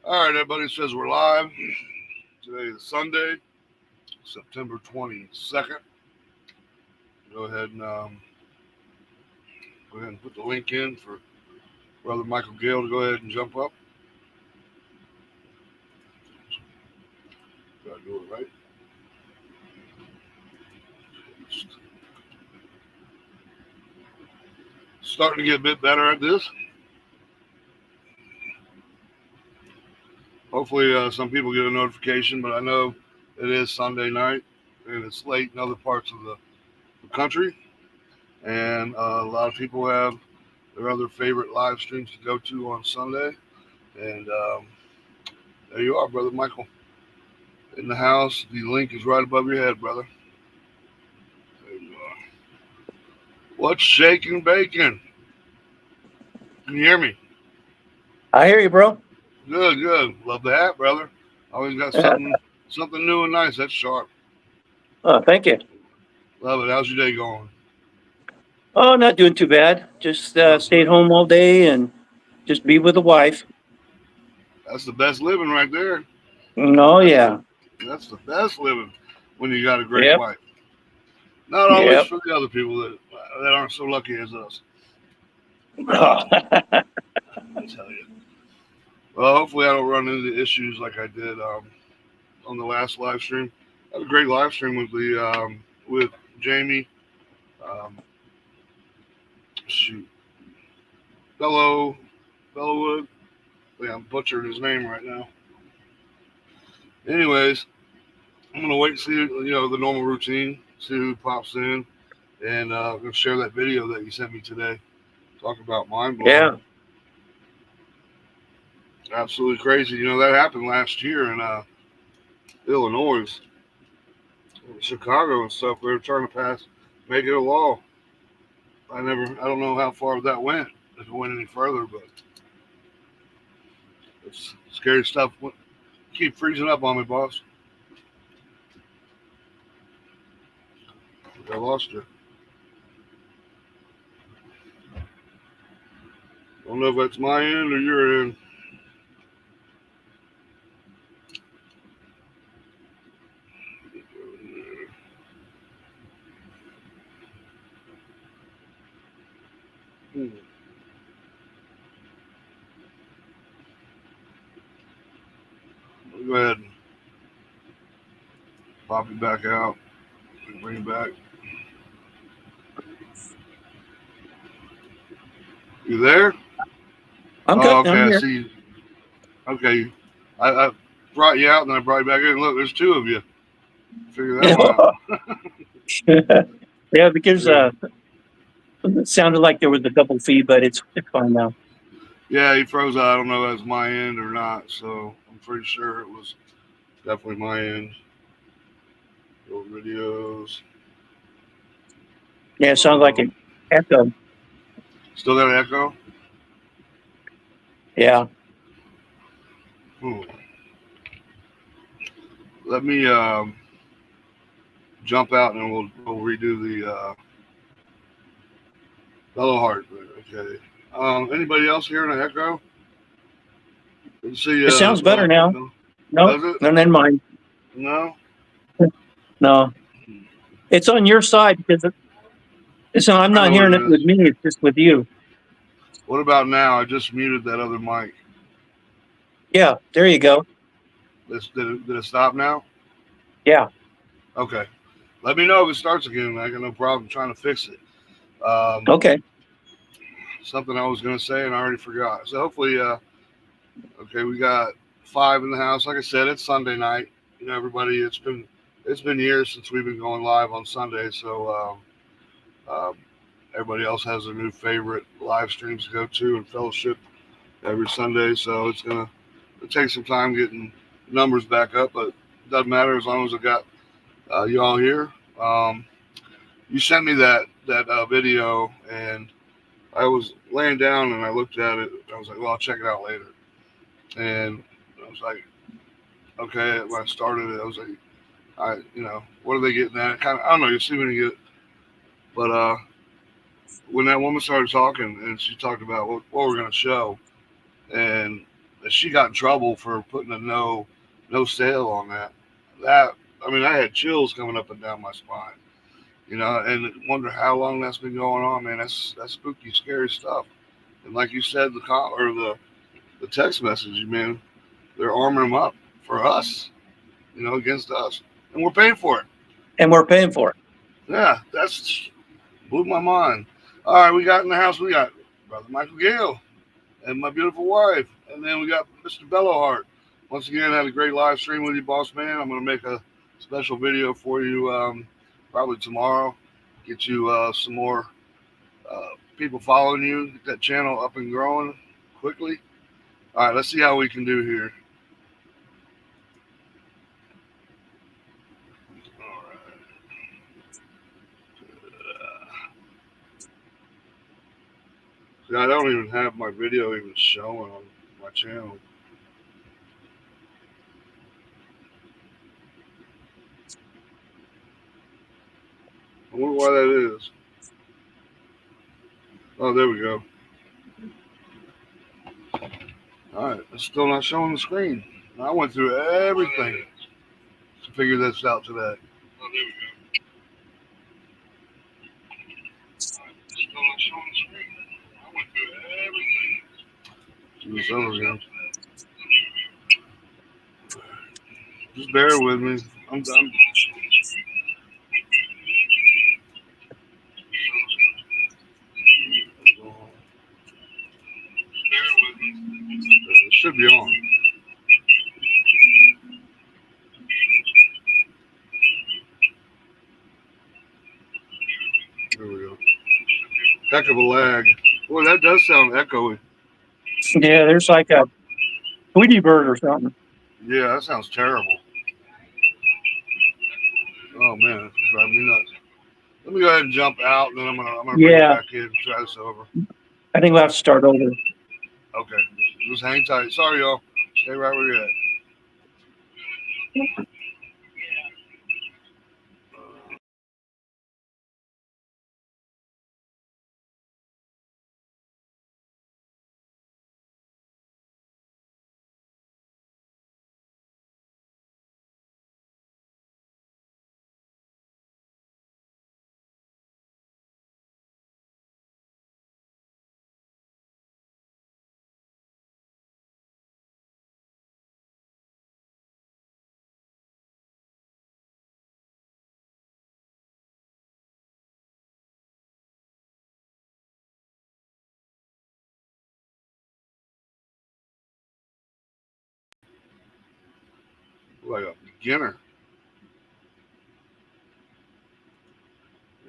All right, everybody says we're live. Today is Sunday, September 22nd. Go ahead and put the link in for Brother Michael Gale to go ahead and jump up. Gotta do it right. Starting to get a bit better at this. Hopefully some people get a notification, but I know it is Sunday night and it's late in other parts of the country. And a lot of people have their other favorite live streams to go to on Sunday. And there you are, Brother Michael, in the house. The link is right above your head, brother. There you are. What's shaking bacon? Can you hear me? I hear you, bro. Good. Love the hat, brother. Always got something new and nice. That's sharp. Oh, thank you. Love it. How's your day going? Oh, not doing too bad. Just stayed home all day and just be with the wife. That's the best living right there. Oh, yeah. That's the best living when you got a great wife. Not always for the other people that aren't so lucky as us. I tell you. Well, hopefully I don't run into issues like I did on the last live stream. I had a great live stream with Jamie. Bellwood. Yeah, I'm butchering his name right now. Anyways, I'm gonna wait and see the normal routine, see who pops in, and I'm gonna share that video that you sent me today. Talk about mind blowing. Yeah. Absolutely crazy. That happened last year in Illinois, Chicago and stuff. They were trying to make it a law. I don't know how far that went, if it went any further, but it's scary stuff. Keep freezing up on me, boss. I lost you. Don't know if that's my end or your end. Go ahead and pop it back out and bring it back. You there? I'm good. Okay, I'm here. I see you. Okay. I brought you out and then I brought you back in. Look, there's two of you. Figure that one out. Yeah, because it sounded like there was a double feed, but it's fine now. Yeah, he froze out. I don't know if that's my end or not, so I'm pretty sure it was definitely my end. Go videos. Yeah, it sounds like an echo. Still got an echo? Yeah. Let me jump out and we'll redo the fellow heart. Okay. Anybody else hearing an echo? See, it sounds better now. No, never mind. No? No. It's on your side because I'm not hearing it with me. It's just with you. What about now? I just muted that other mic. Yeah, there you go. Did it stop now? Yeah. Okay. Let me know if it starts again. I got no problem trying to fix it. Okay. Something I was going to say and I already forgot. So hopefully, okay, we got 5 in the house. Like I said, it's Sunday night. Everybody, it's been years since we've been going live on Sunday. So everybody else has their new favorite live streams to go to and fellowship every Sunday. So it's going to take some time getting numbers back up, but it doesn't matter as long as I got you all here. You sent me that video, and I was laying down and I looked at it. I was like, well, I'll check it out later. And I was like, okay. When I started it, I was like, what are they getting at? I don't know. You see when you get, but when that woman started talking and she talked about what we're going to show, and she got in trouble for putting a no sale on that. That, I mean, I had chills coming up and down my spine, and wonder how long that's been going on, man. That's spooky, scary stuff. And like you said, the text message, man, they're arming them up for us, against us, and we're paying for it. Yeah, that's blew my mind. All right, we got in the house. We got Brother Michael Gale and my beautiful wife, and then we got Mr. Bellowheart. Once again, had a great live stream with you, boss man. I'm gonna make a special video for you probably tomorrow. Get you some more people following you. Get that channel up and growing quickly. All right, let's see how we can do here. All right. See, I don't even have my video even showing on my channel. I wonder why that is. Oh, there we go. All right, it's still not showing the screen. I went through everything to figure this out today. Oh, there we go. All right, it's still not showing the screen. I went through everything. Do this over again. Just bear with me. I'm done. It should be on. There we go. Heck of a lag. Boy, that does sound echoey. Yeah, there's like a Tweety bird or something. Yeah, that sounds terrible. Oh man, it's driving me nuts. Let me go ahead and jump out, and then I'm gonna bring it back in and try this over. I think we'll have to start over. Okay, just hang tight. Sorry, y'all. Stay right where you're at. Like a beginner.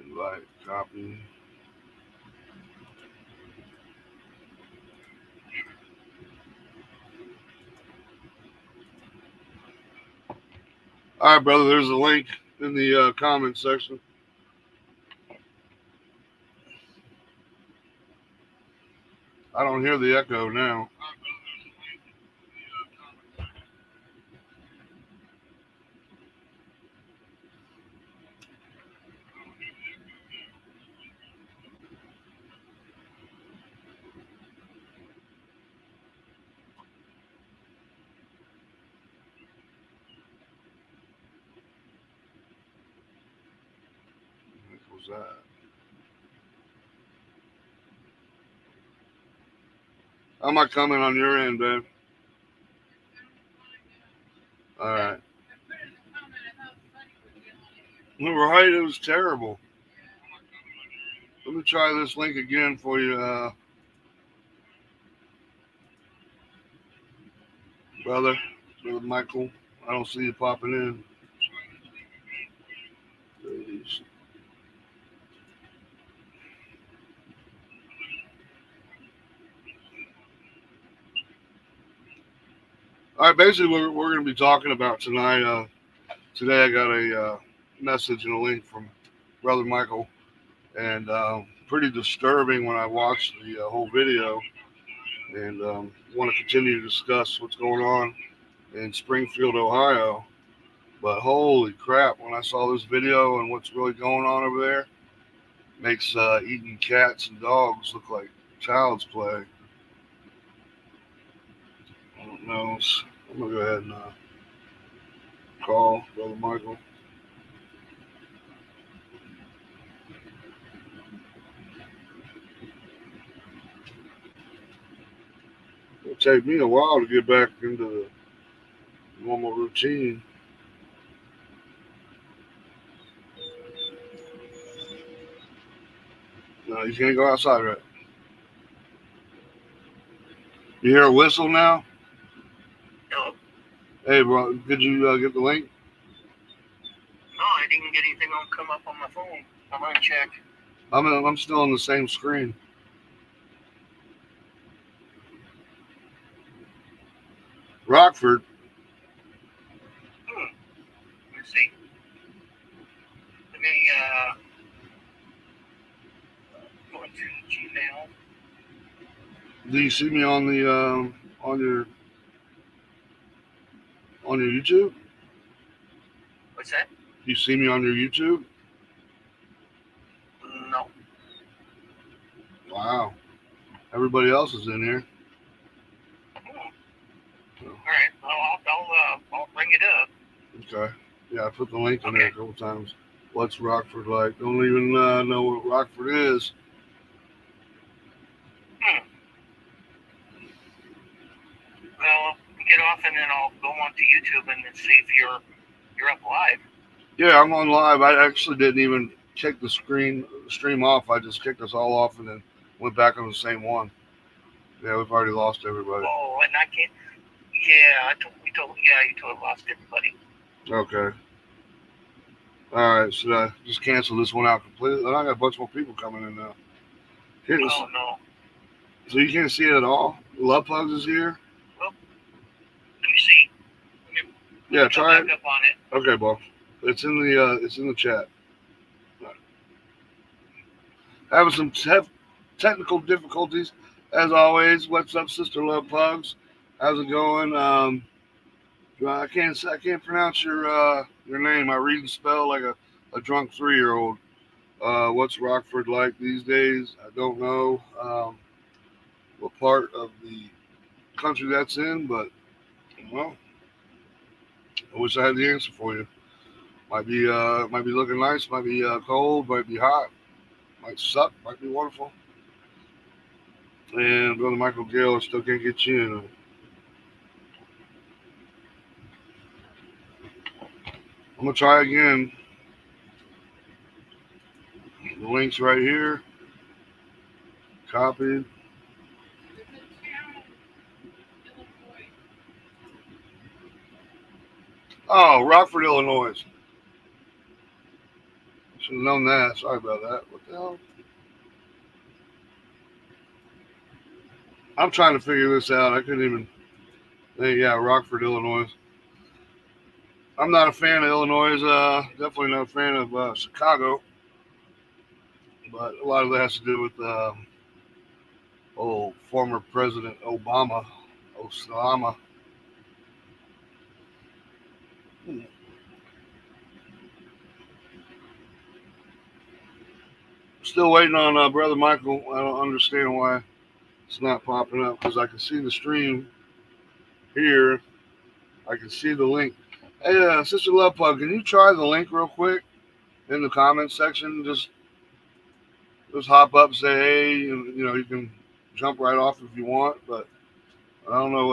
Invite, copy. All right, brother. There's a link in the comment section. I don't hear the echo now. What was that? How am I coming on your end, babe? All right. Right, it was terrible. Let me try this link again for you, brother Michael. I don't see you popping in. Please. All right, basically what we're going to be talking about tonight. Today I got a message and a link from Brother Michael, and pretty disturbing when I watched the whole video, and want to continue to discuss what's going on in Springfield, Ohio. But holy crap, when I saw this video and what's really going on over there, makes eating cats and dogs look like child's play. something else. I'm gonna go ahead and call Brother Michael. It'll take me a while to get back into the normal routine. No, you can't go outside, right? You hear a whistle now? No, Hey, bro, did you get the link? I didn't get anything come up on my phone. I'm gonna check. I'm still on the same screen. Rockford. Let's see. Let me go into Gmail. Do you see me on the on your YouTube? What's that? You see me on your YouTube? No. Wow. Everybody else is in here. All right. Well, I'll bring it up. Okay. Yeah, I put the link in there a couple times. What's Rockford like? Don't even know what Rockford is. Well, get off and then I'll go onto YouTube and then see if you're up live. Yeah, I'm on live. I actually didn't even kick the stream off. I just kicked us all off and then went back on the same one. Yeah, we've already lost everybody. Oh, and I can't. Yeah, you totally lost everybody. Okay. All right, should I just cancel this one out completely? I got a bunch more people coming in now. Oh no. So you can't see it at all? Love Plugs is here? Well, let me see. Yeah, try it. Up on it. Okay, boss. It's in the chat. Having some technical difficulties as always. What's up, Sister Love Plugs? How's it going? I can't pronounce your name. I read and spell like a drunk 3-year-old. What's Rockford like these days? I don't know what part of the country that's in, but well, I wish I had the answer for you. Might be looking nice, might be cold, might be hot, might suck, might be wonderful. And Brother Michael Gale, I still can't get you in. I'm gonna try again. The link's right here. Copied. Oh, Rockford, Illinois. Should have known that. Sorry about that. What the hell? I'm trying to figure this out. I couldn't even. Yeah, Rockford, Illinois. I'm not a fan of Illinois. Definitely not a fan of Chicago. But a lot of that has to do with former President Obama. Osama. Still waiting on Brother Michael. I don't understand why it's not popping up because I can see the stream here. I can see the link. Hey, Sister Love Plug, can you try the link real quick in the comments section? Just hop up and say, hey, you can jump right off if you want, but I don't know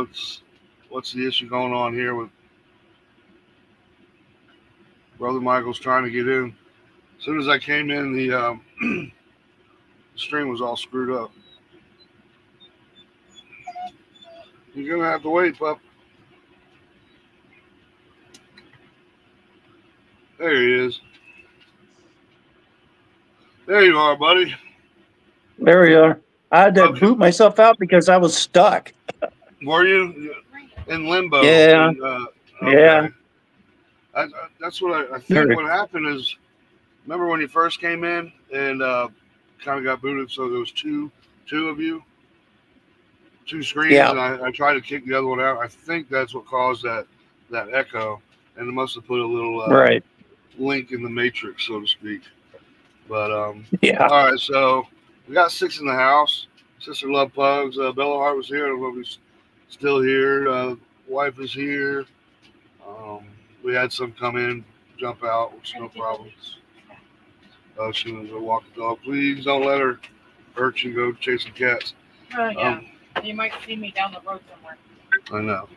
what's the issue going on here with Brother Michael's trying to get in. As soon as I came in, the stream was all screwed up. You're going to have to wait, pup. There he is. There you are, buddy. There you are. I had to boot myself out because I was stuck. Were you in limbo? Yeah. Okay. Yeah. That's what I think. What happened is, remember when you first came in and kind of got booted? So there was two of you, two screens, Yeah. and I tried to kick the other one out. I think that's what caused that echo, and it must have put a little right link in the matrix, so to speak. But yeah. All right, so we got 6 in the house. Sister Love Plugs. Bella Hart was here. I don't know if still here. Wife is here. We had some come in, jump out, which no problems. She was gonna walk the dog. Please don't let her hurt you. Go chasing cats. Yeah. You might see me down the road somewhere. I know.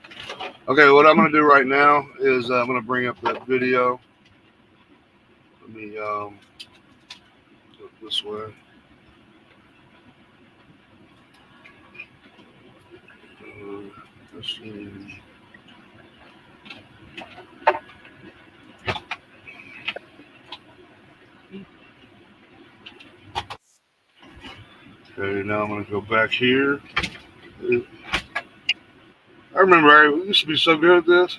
Okay, what I'm gonna do right now is I'm gonna bring up that video. Let me go this way. Let's see. Okay, now I'm gonna go back here. I remember I used to be so good at this.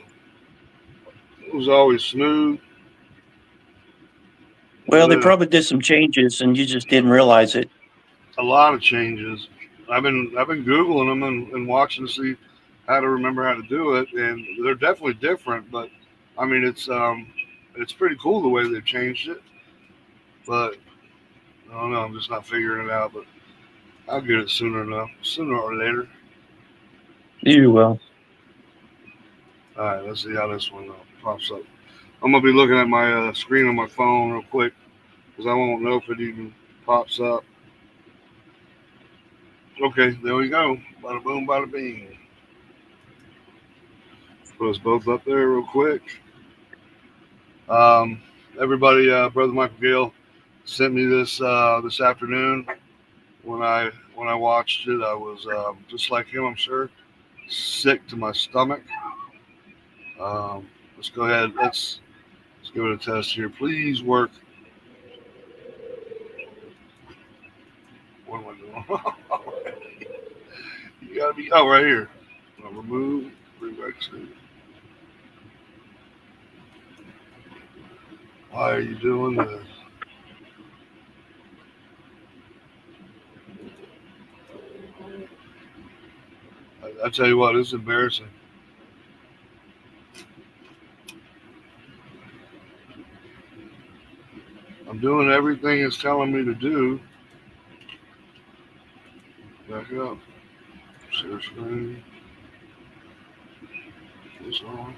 It was always smooth. Well, they Yeah, probably did some changes and you just didn't realize it. a lot of changes. I've been googling them and watching to see how to remember how to do it, and they're definitely different. But I mean, it's pretty cool the way they've changed it. But I don't know. I'm just not figuring it out. But I'll get it sooner or later. You will. All right, let's see how this one pops up. I'm gonna be looking at my screen on my phone real quick because I won't know if it even pops up. Okay, there we go. Bada boom, bada bing. Put us both up there real quick. Everybody, Brother Michael Gale sent me this this afternoon. When I watched it, I was just like him. I'm sure sick to my stomach. Let's go ahead. Let's give it a test here. Please work. What am I doing? You gotta be right here. Remove. Bring back to. Why are you doing this? I tell you what, it's embarrassing. I'm doing everything it's telling me to do. Back up. Share screen. This on.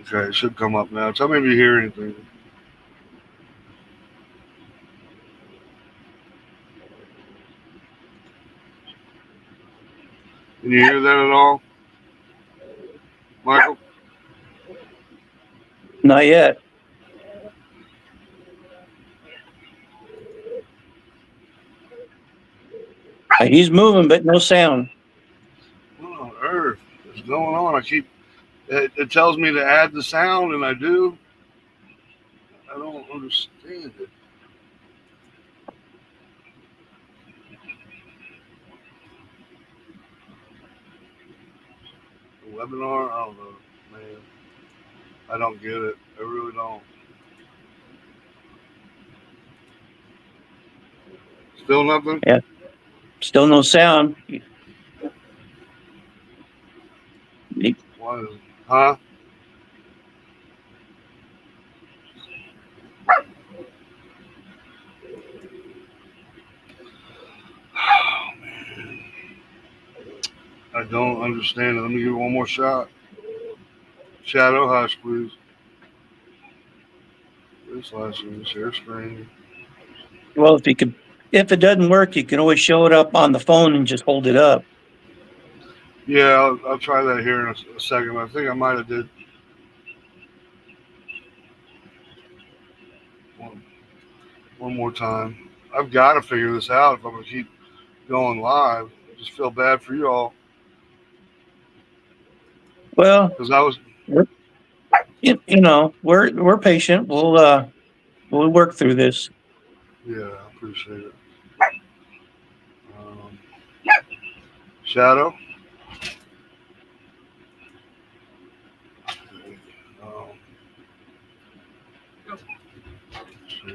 Okay, it should come up now. Tell me if you hear anything. Can you hear that at all, Michael? Not yet. He's moving, but no sound. What on earth is going on? It tells me to add the sound, and I do. I don't understand it. Webinar? I don't know, man. I don't get it. I really don't. Still nothing? Yeah. Still no sound. Why is it? Huh? Oh, man. I don't understand it. Let me give it one more shot. Shadow hush, please. This last one, share screen. Well, if it doesn't work, you can always show it up on the phone and just hold it up. Yeah, I'll try that here in a second. I think I might have did one more time. I've got to figure this out if I'm gonna keep going live. I just feel bad for you all Well, because I was. we're patient. We'll work through this. Yeah, I appreciate it. Um, Shadow. Okay. Share.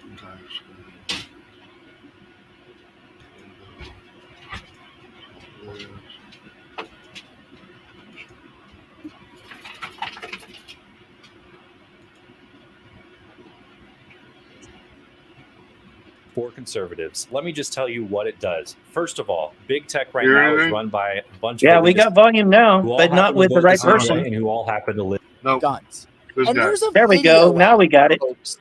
Entire screen. Window. for conservatives. Let me just tell you what it does. First of all, big tech right Hear now is anything? run by a bunch Yeah, of we got volume now, who all but not happen to with the vote right the same way person. and who all happen to live. No, Guns. this And guy. there's a There we video go. Now out, we got it. folks,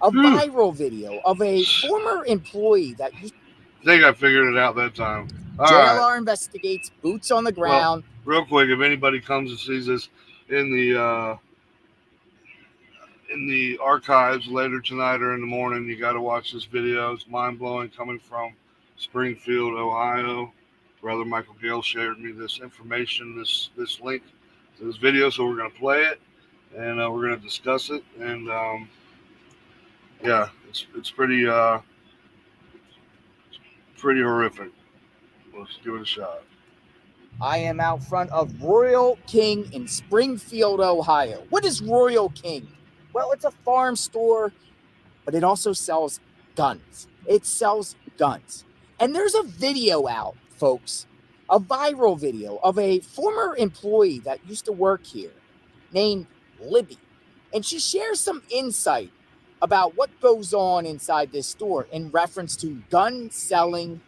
a viral video of a former employee that used I think I figured it out that time. All JLR right. investigates, boots on the Well, ground. real quick, if anybody comes and sees this in the archives later tonight or in the morning, you got to watch this video. It's mind blowing, coming from Springfield, Ohio. Brother Michael Gale shared me this information, this link to this video, so we're gonna play it and we're gonna discuss it. And yeah, it's pretty horrific. Let's give it a shot. I am out front of Royal King in Springfield, Ohio. What is Royal King? Well, it's a farm store, but it also sells guns. It sells guns. And there's a video out, folks, a viral video of a former employee that used to work here named Libby. And she shares some insight about what goes on inside this store in reference to gun selling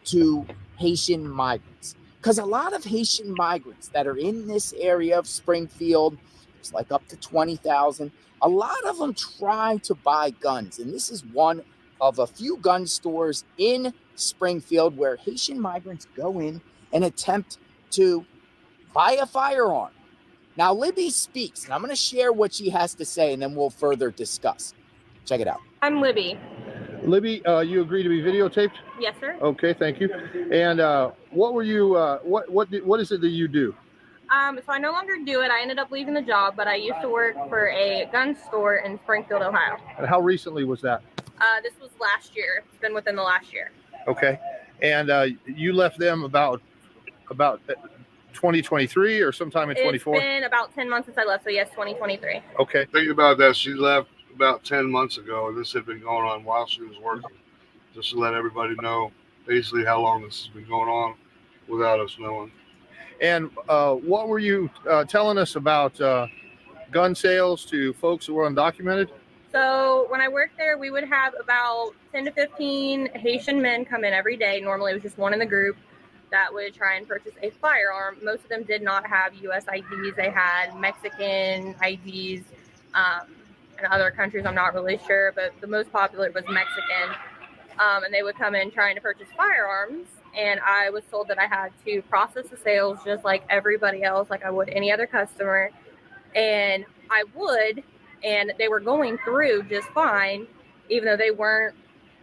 to Haitian migrants. Because a lot of Haitian migrants that are in this area of Springfield, it's like up to 20,000, a lot of them try to buy guns. And this is one of a few gun stores in Springfield where Haitian migrants go in and attempt to buy a firearm. Now, Libby speaks, and I'm going to share what she has to say, and then we'll further discuss. Check it out. I'm Libby. Libby, you agree to be videotaped? Yes, sir. Okay, thank you. And what were you? What is it that you do? So I no longer do it. I ended up leaving the job, but I used to work for a gun store in Springfield, Ohio. And how recently was that? This was last year. It's been within the last year. Okay. And you left them about 2023 or sometime in 24? It's been about 10 months since I left, so yes, 2023. Okay. Think about that. She left about 10 months ago, and this had been going on while she was working. Just to let everybody know basically how long this has been going on without us knowing. And what were you telling us about gun sales to folks who were undocumented? So when I worked there, we would have about 10 to 15 Haitian men come in every day. Normally, it was just one in the group that would try and purchase a firearm. Most of them did not have U.S. IDs. They had Mexican IDs. In other countries, I'm not really sure, but the most popular was Mexican. And they would come in trying to purchase firearms. And I was told that I had to process the sales just like everybody else, like I would any other customer. And I would, and they were going through just fine, even though they weren't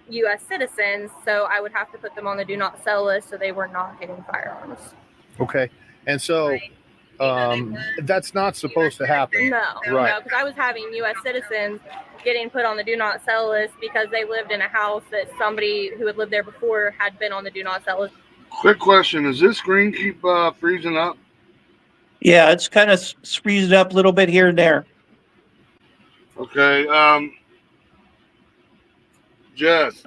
U.S. citizens. So I would have to put them on the do not sell list so they were not getting firearms. Okay. And so that's not supposed to happen. No, Right. no, because I was having U.S. citizens getting put on the do not sell list because they lived in a house that somebody who had lived there before had been on the do not sell list. Quick question: does this screen keep freezing up? Yeah, it's kind of freezing up a little bit here and there. Okay. Jess,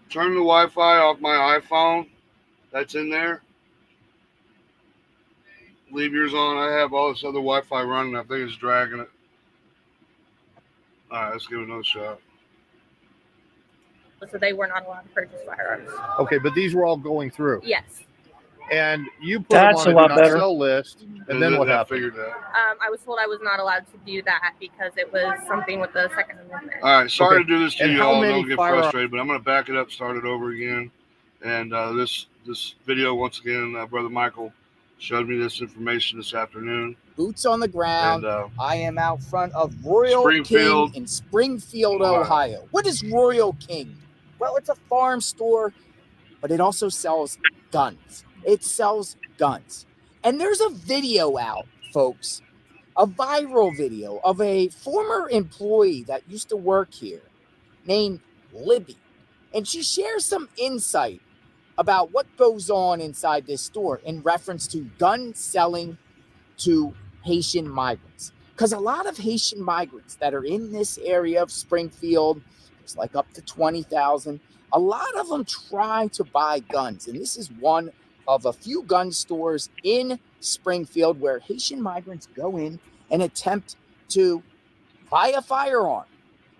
turn the Wi-Fi off my iPhone. That's in there. Leave yours on. I have all this other Wi-Fi running. I think it's dragging it. All right, let's give it another shot. So they were not allowed to purchase firearms. Okay, but these were all going through. Yes. And you put That's them a on lot a do not better. sell list, and then what I happened? figured that. I was told I was not allowed to do that because it was something with the Second Amendment. All right, sorry Okay. to do this to And you how all. many Don't get firearms- frustrated, but I'm going to back it up, start it over again. And this video, once again, Brother Michael showed me this information this afternoon. Boots on the ground. And I am out front of Royal Springfield, King in Springfield, Ohio. Ohio. What is Royal King? Well, it's a farm store, but it also sells guns. It sells guns. And there's a video out, folks, a viral video of a former employee that used to work here named Libby. And she shares some insight about what goes on inside this store in reference to gun selling to Haitian migrants. Because a lot of Haitian migrants that are in this area of Springfield, it's like up to 20,000, a lot of them try to buy guns. And this is one of a few gun stores in Springfield where Haitian migrants go in and attempt to buy a firearm.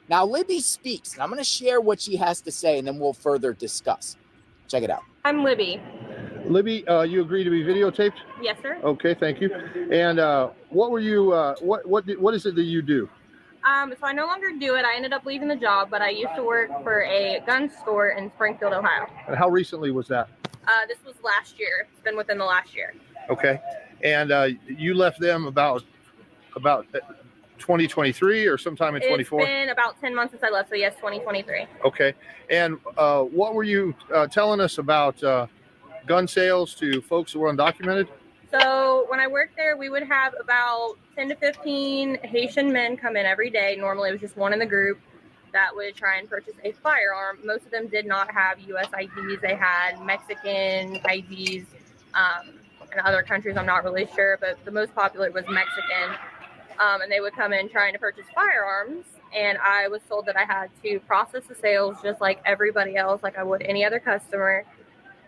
Now, Libby speaks, and I'm going to share what she has to say, and then we'll further discuss. Check it out. I'm Libby. Libby, you agree to be videotaped? Yes, sir. Okay, thank you. And what were you? What is it that you do? So I no longer do it. I ended up leaving the job, but I used to work for a gun store in Springfield, Ohio. And how recently was that? This was last year. It's been within the last year. Okay, and you left them about 2023 or sometime in 24? It's been about 10 months since I left, so yes, 2023. Okay, and what were you telling us about gun sales to folks who were undocumented? So when I worked there, we would have about 10 to 15 Haitian men come in every day. Normally, it was just one in the group that would try and purchase a firearm. Most of them did not have U.S. IDs. They had Mexican IDs, and other countries I'm not really sure, but the most popular was Mexican. And they would come in trying to purchase firearms, and I was told that I had to process the sales just like everybody else, like I would any other customer.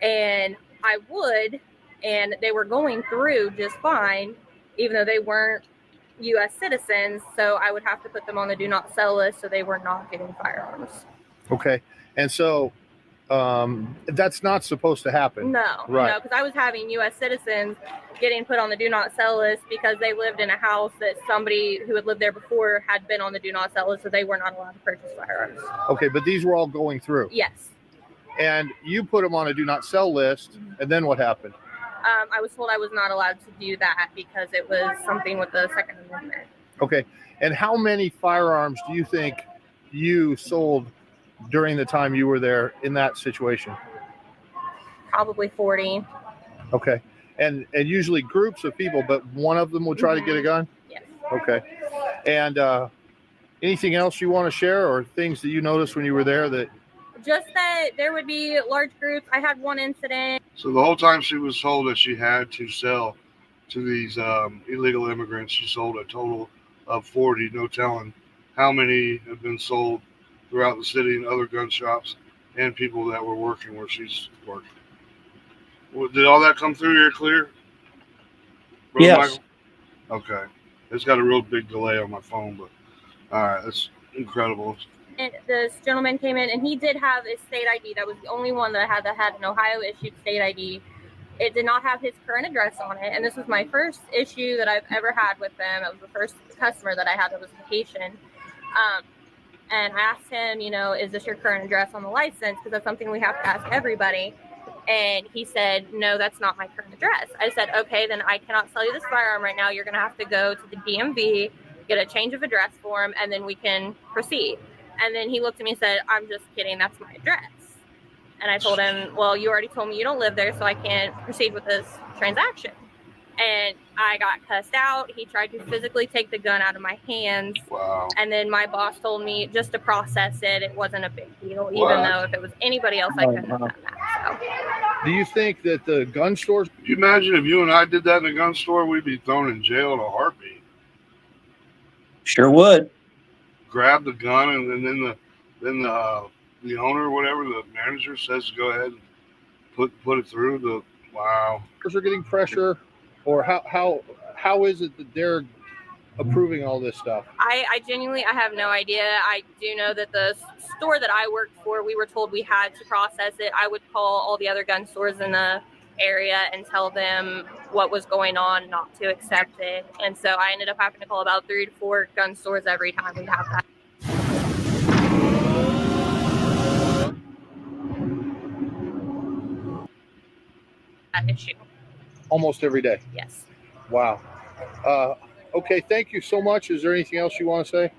And I would, and they were going through just fine, even though they weren't U.S. citizens. So I would have to put them on the do not sell list, so they were not getting firearms. Okay, and so that's not supposed to happen. No, Right. no, because I was having U.S. citizens getting put on the do not sell list because they lived in a house that somebody who had lived there before had been on the do not sell list, so they were not allowed to purchase firearms. Okay, but these were all going through. Yes. And you put them on a do not sell list, and then what happened? I was told I was not allowed to do that because it was something with the Second Amendment. Okay, and how many firearms do you think you sold during the time you were there in that situation? Probably 40. Okay, and usually groups of people, but one of them would try to get a gun? Yes. Okay, and anything else you want to share or things that you noticed when you were there that? Just that there would be large groups. I had one incident. So the whole time she was told that she had to sell to these illegal immigrants, she sold a total of 40. No telling how many have been sold throughout the city and other gun shops and people that were working where she's working. Did all that come through here clear? Brother Yes. Michael? Okay. It's got a real big delay on my phone, but all right, that's incredible. And this gentleman came in, and he did have a state ID. That was the only one that had an Ohio issued state ID. It did not have his current address on it, and this was my first issue that I've ever had with them. It was the first customer that I had that was Haitian. And I asked him, is this your current address on the license? Because that's something we have to ask everybody. And he said, no, that's not my current address. I said, okay, then I cannot sell you this firearm right now. You're going to have to go to the DMV, get a change of address form, and then we can proceed. And then he looked at me and said, I'm just kidding. That's my address. And I told him, well, you already told me you don't live there, so I can't proceed with this transaction. And I got cussed out. He tried to physically take the gun out of my hands. Wow. And then my boss told me just to process it. It wasn't a big deal, even though if it was anybody else, I couldn't have done that. Do you think that the gun stores? Can you imagine if you and I did that in a gun store, we'd be thrown in jail in a heartbeat. Sure would. Grab the gun, and then the owner or whatever, the manager says to go ahead and put it through. Wow. Are getting pressure, or how is it that they're approving all this stuff? I genuinely, I have no idea. I do know that the store that I worked for, we were told we had to process it. I would call all the other gun stores in the area and tell them what was going on, not to accept it. And so I ended up having to call about 3 to 4 gun stores every time we have that issue. Almost every day. Yes. Wow. Okay, thank you so much. Is there anything else you want to say?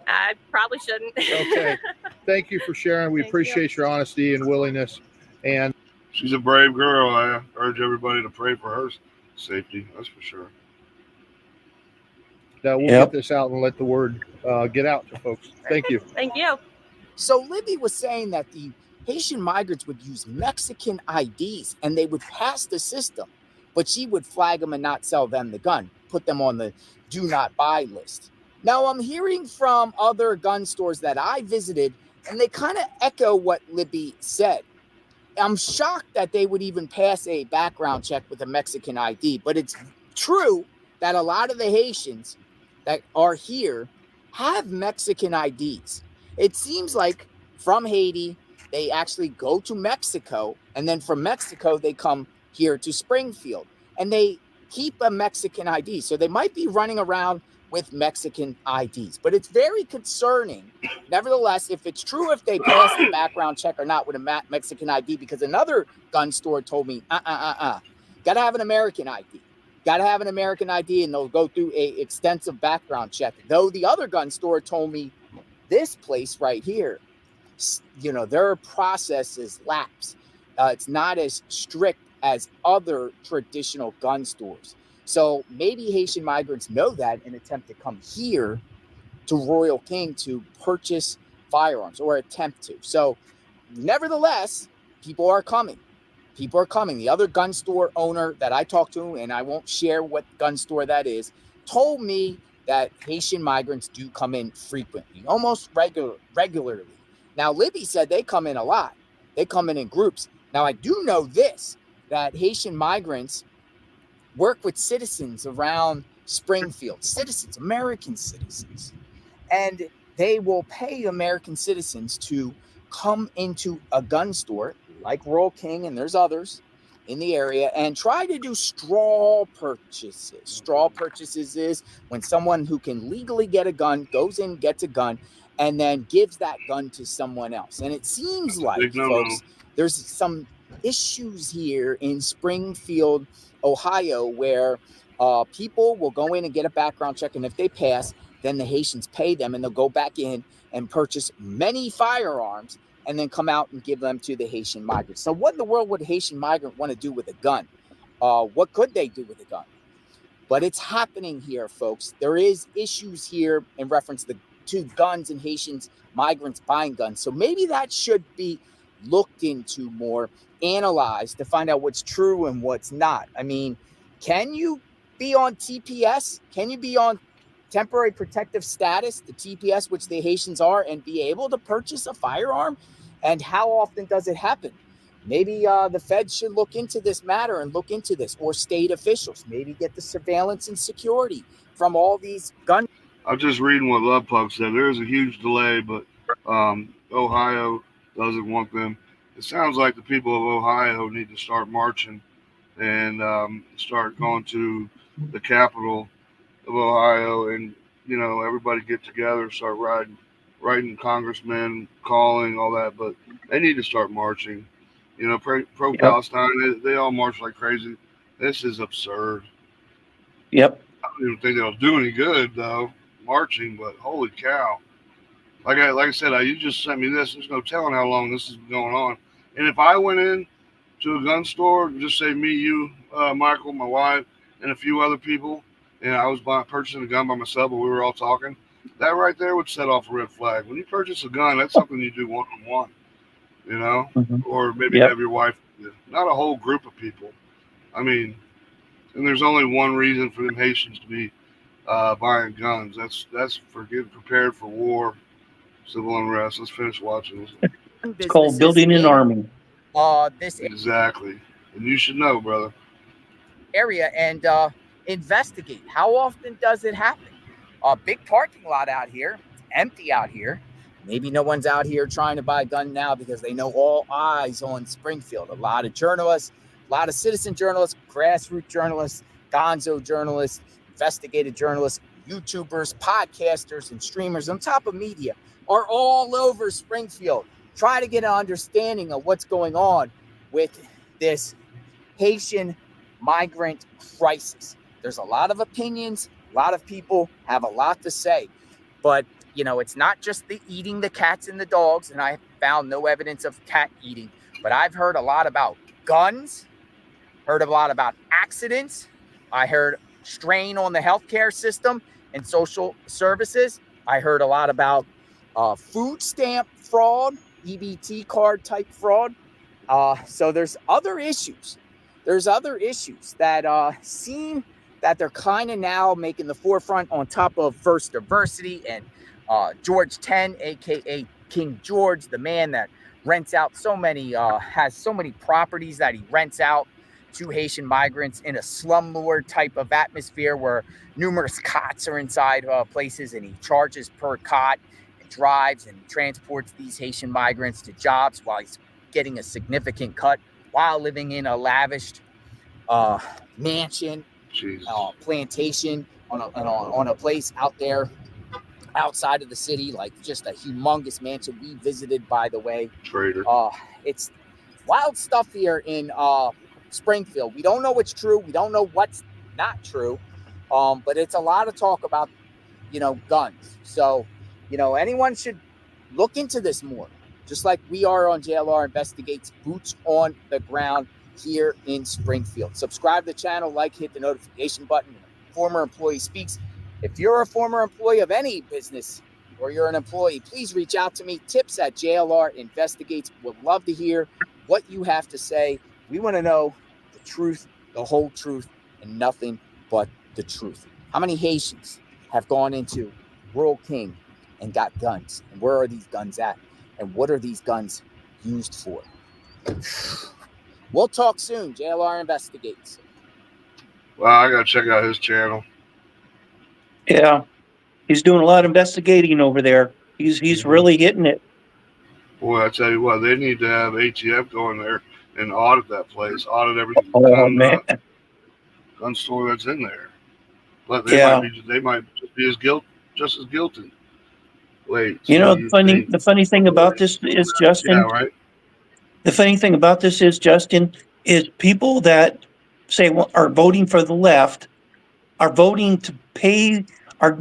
I probably shouldn't. Okay. Thank you for sharing. We appreciate your honesty and willingness. And she's a brave girl. I urge everybody to pray for her safety. That's for sure. we'll get this out and let the word get out to folks. Thank you. Thank you. So Libby was saying that the Haitian migrants would use Mexican IDs and they would pass the system, but she would flag them and not sell them the gun, put them on the do not buy list. Now I'm hearing from other gun stores that I visited, and they kind of echo what Libby said. I'm shocked that they would even pass a background check with a Mexican ID, but it's true that a lot of the Haitians that are here have Mexican IDs. It seems like from Haiti, they actually go to Mexico, and then from Mexico, they come here to Springfield, and they keep a Mexican ID. So they might be running around with Mexican IDs, but it's very concerning. Nevertheless, if it's true, if they pass the background check or not with a Mexican ID, because another gun store told me, gotta have an American ID. Got to have an American ID, and they'll go through a extensive background check. Though the other gun store told me this place right here, you know, their process is lax. It's not as strict as other traditional gun stores. So maybe Haitian migrants know that and attempt to come here to Royal King to purchase firearms, or attempt to. So nevertheless, people are coming. People are coming. The other gun store owner that I talked to, and I won't share what gun store that is, told me that Haitian migrants do come in frequently, almost regularly. Now, Libby said they come in a lot. They come in groups. Now, I do know this, that Haitian migrants work with citizens around Springfield, citizens, American citizens, and they will pay American citizens to come into a gun store like Royal King, and there's others in the area, and try to do straw purchases. Straw purchases is when someone who can legally get a gun goes in, gets a gun, and then gives that gun to someone else. And it seems like, folks, there's some issues here in Springfield, Ohio, where people will go in and get a background check, and if they pass, then the Haitians pay them, and they'll go back in and purchase many firearms and then come out and give them to the Haitian migrants. So what in the world would a Haitian migrant want to do with a gun? What could they do with a gun? But it's happening here, folks. There is issues here in reference to guns and Haitians, migrants buying guns. So maybe that should be looked into more, analyzed to find out what's true and what's not. I mean, can you be on TPS? Can you be on temporary protective status, the TPS, which the Haitians are, and be able to purchase a firearm? And how often does it happen? Maybe the Fed should look into this matter and look into this, or state officials, maybe get the surveillance and security from all these gun. I'm just reading what Love Pug said. There is a huge delay, but Ohio doesn't want them. It sounds like the people of Ohio need to start marching and start going to the capital of Ohio, and everybody get together, start writing congressmen, calling, all that. But they need to start marching. Pro-Palestine, they all march like crazy. This is absurd. Yep. I don't even think they'll do any good though, marching. But holy cow! Like I said, you just sent me this. There's no telling how long this has been going on. And if I went in to a gun store, just say me, you, Michael, my wife, and a few other people, and I was purchasing a gun by myself, but we were all talking, that right there would set off a red flag. When you purchase a gun, that's something you do one-on-one, or maybe have your wife, not a whole group of people. I mean, and there's only one reason for them Haitians to be buying guns. That's for getting prepared for war, civil unrest. Let's finish watching this. It's called building an army. Exactly. And you should know, brother. Area and investigate. How often does it happen? A big parking lot out here. It's empty out here. Maybe no one's out here trying to buy a gun now because they know all eyes on Springfield. A lot of journalists, a lot of citizen journalists, grassroots journalists, gonzo journalists, investigative journalists, YouTubers, podcasters, and streamers on top of media are all over Springfield. Try to get an understanding of what's going on with this Haitian migrant crisis. There's a lot of opinions. A lot of people have a lot to say. But, it's not just the eating the cats and the dogs, and I found no evidence of cat eating. But I've heard a lot about guns, heard a lot about accidents. I heard strain on the healthcare system and social services. I heard a lot about food stamp fraud, EBT card type fraud. So there's other issues. There's other issues that seem that they're kind of now making the forefront on top of First Diversity and George 10, a.k.a. King George, the man that rents out has so many properties that he rents out to Haitian migrants in a slumlord type of atmosphere where numerous cots are inside places, and he charges per cot. drives and transports these Haitian migrants to jobs while he's getting a significant cut while living in a lavished mansion, Jesus. plantation on a place out there outside of the city, like just a humongous mansion we visited, by the way. Traitor. It's wild stuff here in Springfield. We don't know what's true. We don't know what's not true. But it's a lot of talk about, guns. So, anyone should look into this more. Just like we are on JLR Investigates, boots on the ground here in Springfield. Subscribe to the channel, hit the notification button. Former Employee Speaks. If you're a former employee of any business or you're an employee, please reach out to me. Tips@JLR Investigates. Would love to hear what you have to say. We want to know the truth, the whole truth, and nothing but the truth. How many Haitians have gone into Rural King and got guns? And where are these guns at? And what are these guns used for? We'll talk soon. JLR Investigates. Well, I gotta check out his channel. Yeah, he's doing a lot of investigating over there. He's really hitting it. Boy, I tell you what, they need to have ATF go in there and audit that place, audit every Man. gun store that's in there. But Yeah. they might be just as guilty. Wait. The funny thing about this is, Justin. Yeah, right. The funny thing about this is, Justin, is people that say are voting for the left are voting to pay are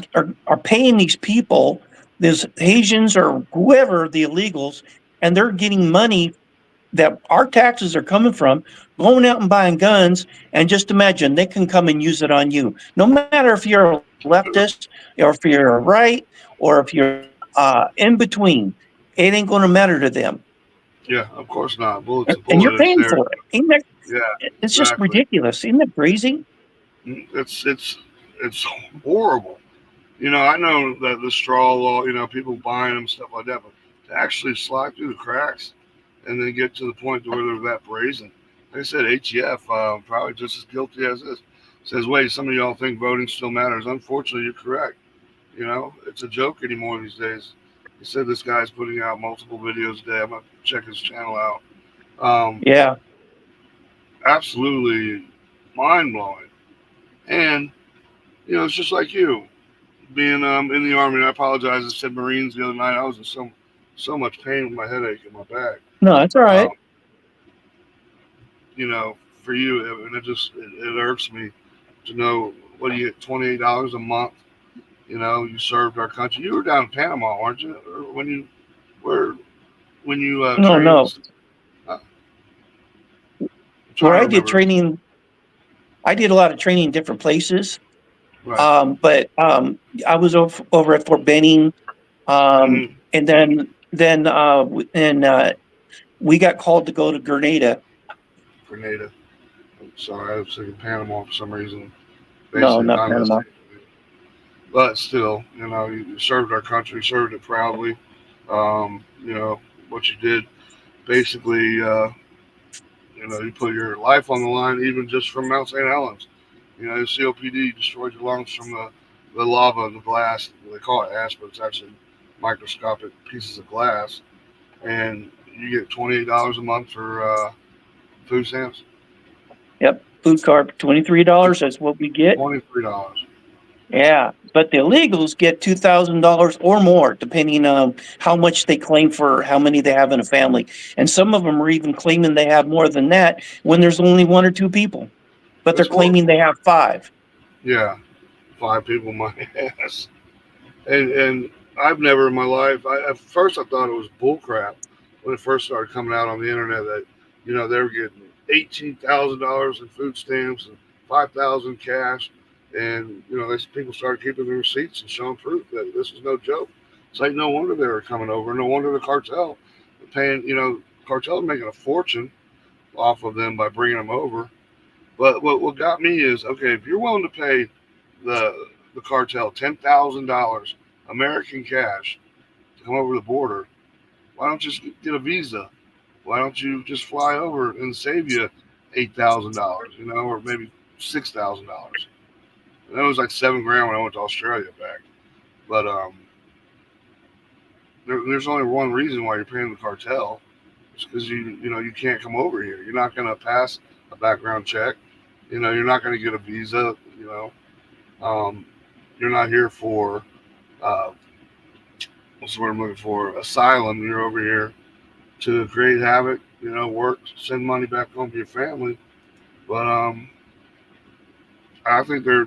paying these people, these Asians or whoever, the illegals, and they're getting money that our taxes are coming from, going out and buying guns. And just imagine they can come and use it on you. No matter if you're a leftist or if you're a right or if you're in between, it ain't going to matter to them. Yeah, of course not. Bullets And you're paying for it. Isn't that, yeah, it's just ridiculous. Isn't that crazy? It's horrible. I know that the straw law, people buying them, stuff like that, but to actually slide through the cracks and then get to the point to where they're that brazen. Like I said, ATF probably just as guilty as this. Says, wait, some of y'all think voting still matters. Unfortunately, you're correct. It's a joke anymore these days. He said this guy's putting out multiple videos a day. I'm going to check his channel out. Yeah. Absolutely mind-blowing. And, it's just like you. Being in the Army, and I apologize. I said Marines the other night. I was in so much pain with my headache in my back. No, that's all right. For you, and it irks me to know what do you get, $28 a month. You served our country. You were down in Panama, weren't you? Or when you No. Where I did training, I did a lot of training in different places. Right. But I was over at Fort Benning, and then we got called to go to Grenada. Grenada. I'm sorry, I was thinking Panama for some reason. No, not Panama. But still, you served our country, served it proudly. What you did, basically, you put your life on the line, even just from Mount St. Helens. COPD destroyed your lungs from the lava and the glass. They call it ash, but it's actually microscopic pieces of glass. And you get $28 a month for food stamps. Yep, food card, $23. That's what we get. $23. Yeah, but the illegals get $2,000 or more, depending on how much they claim for how many they have in a family. And some of them are even claiming they have more than that when there's only one or two people. But they're claiming they have 5. Yeah, 5 people, my ass. And I've never in my life, at first I thought it was bullcrap when it first started coming out on the internet that, they were getting $18,000 in food stamps and $5,000 cash. And, people started keeping the receipts and showing proof that this is no joke. It's like, no wonder they were coming over. No wonder the cartel paying, cartel making a fortune off of them by bringing them over. But what got me is, okay, if you're willing to pay the cartel $10,000 American cash to come over the border, why don't you just get a visa? Why don't you just fly over and save you $8,000, or maybe $6,000? And that was like $7,000 when I went to Australia back. But there's only one reason why you're paying the cartel. It's because you can't come over here. You're not going to pass a background check. You're not going to get a visa. You're not here for what's the word I'm looking for? Asylum. You're over here to create havoc. Work, send money back home to your family. But I think I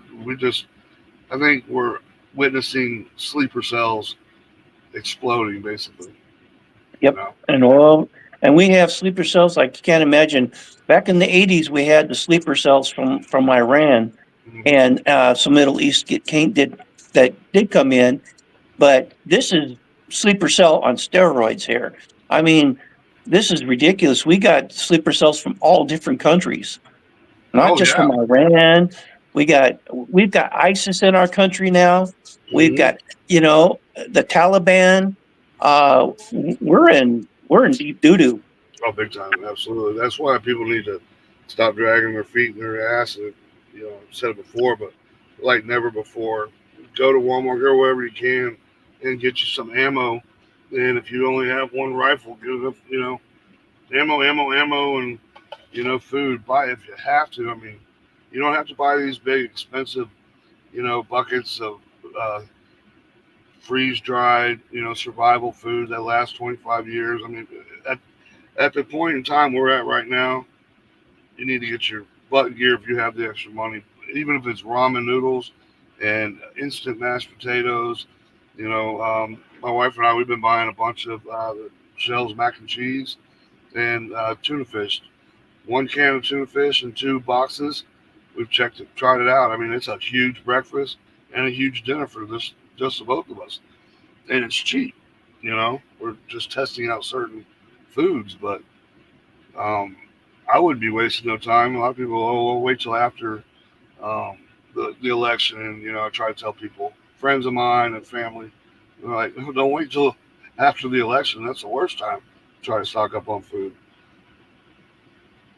think we're witnessing sleeper cells exploding, basically. Yep. And we have sleeper cells like you can't imagine. Back in the 80s, we had the sleeper cells from Iran, Mhm. and some Middle East did come in, but this is sleeper cell on steroids here. I mean, this is ridiculous. We got sleeper cells from all different countries, not Oh just yeah. from Iran. We've got ISIS in our country now. We've Mhm. got the Taliban. We're in deep doo doo. Oh, big time, absolutely. That's why people need to stop dragging their feet in their ass. And, I've said it before, but like never before, go to Walmart, go wherever you can, and get you some ammo. And if you only have one rifle, get enough, ammo, and food. Buy it if you have to. I mean, you don't have to buy these big, expensive, buckets of freeze dried, survival food that lasts 25 years. I mean, at the point in time we're at right now, you need to get your butt gear if you have the extra money, even if it's ramen noodles and instant mashed potatoes. My wife and I, we've been buying a bunch of Shell's mac and cheese and tuna fish. 1 can of tuna fish and 2 boxes. We've tried it out. I mean, it's a huge breakfast and a huge dinner for just the both of us, and it's cheap. We're just testing out certain foods, but I wouldn't be wasting no time. A lot of people, we'll wait till after the election, and I try to tell people, friends of mine and family, they're like, don't wait till after the election. That's the worst time to try to stock up on food.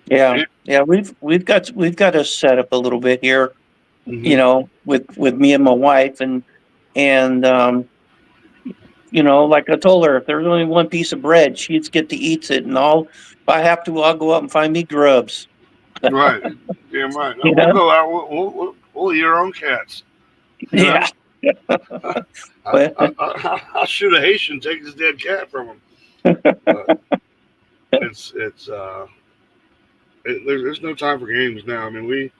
Yeah, we've got us set up a little bit here, Mm-hmm. with me and my wife, and like I told her, if there's only one piece of bread, she'd get to eat it, and if I have to, I'll go out and find me grubs. Right, damn right. You We'll know? go out. We'll eat our own cats. Yeah. But I'll shoot a Haitian, take his dead cat from him. But there's no time for games now. I mean, we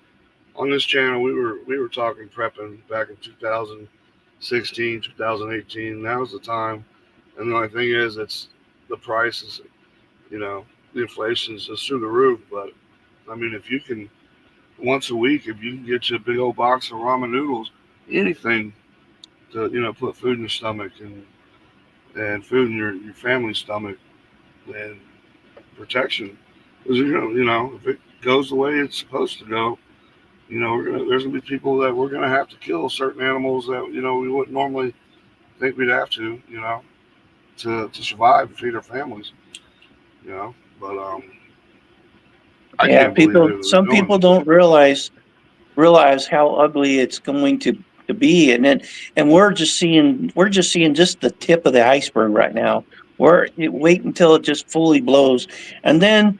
on this channel we were talking prepping back in 2016, 2018. Now's the time, and the only thing is, it's the prices. The inflation is just through the roof. But I mean, if you can once a week, if you can get you a big old box of ramen noodles, anything to put food in your stomach and food in your family's stomach and protection. Because if it goes the way it's supposed to go, there's gonna be people that we're gonna have to kill certain animals that we wouldn't normally think we'd have to survive and feed our families. But I yeah, can't believe it was some people doing. don't realize how ugly it's going to be, and we're just seeing just the tip of the iceberg right now. Wait until it just fully blows, and then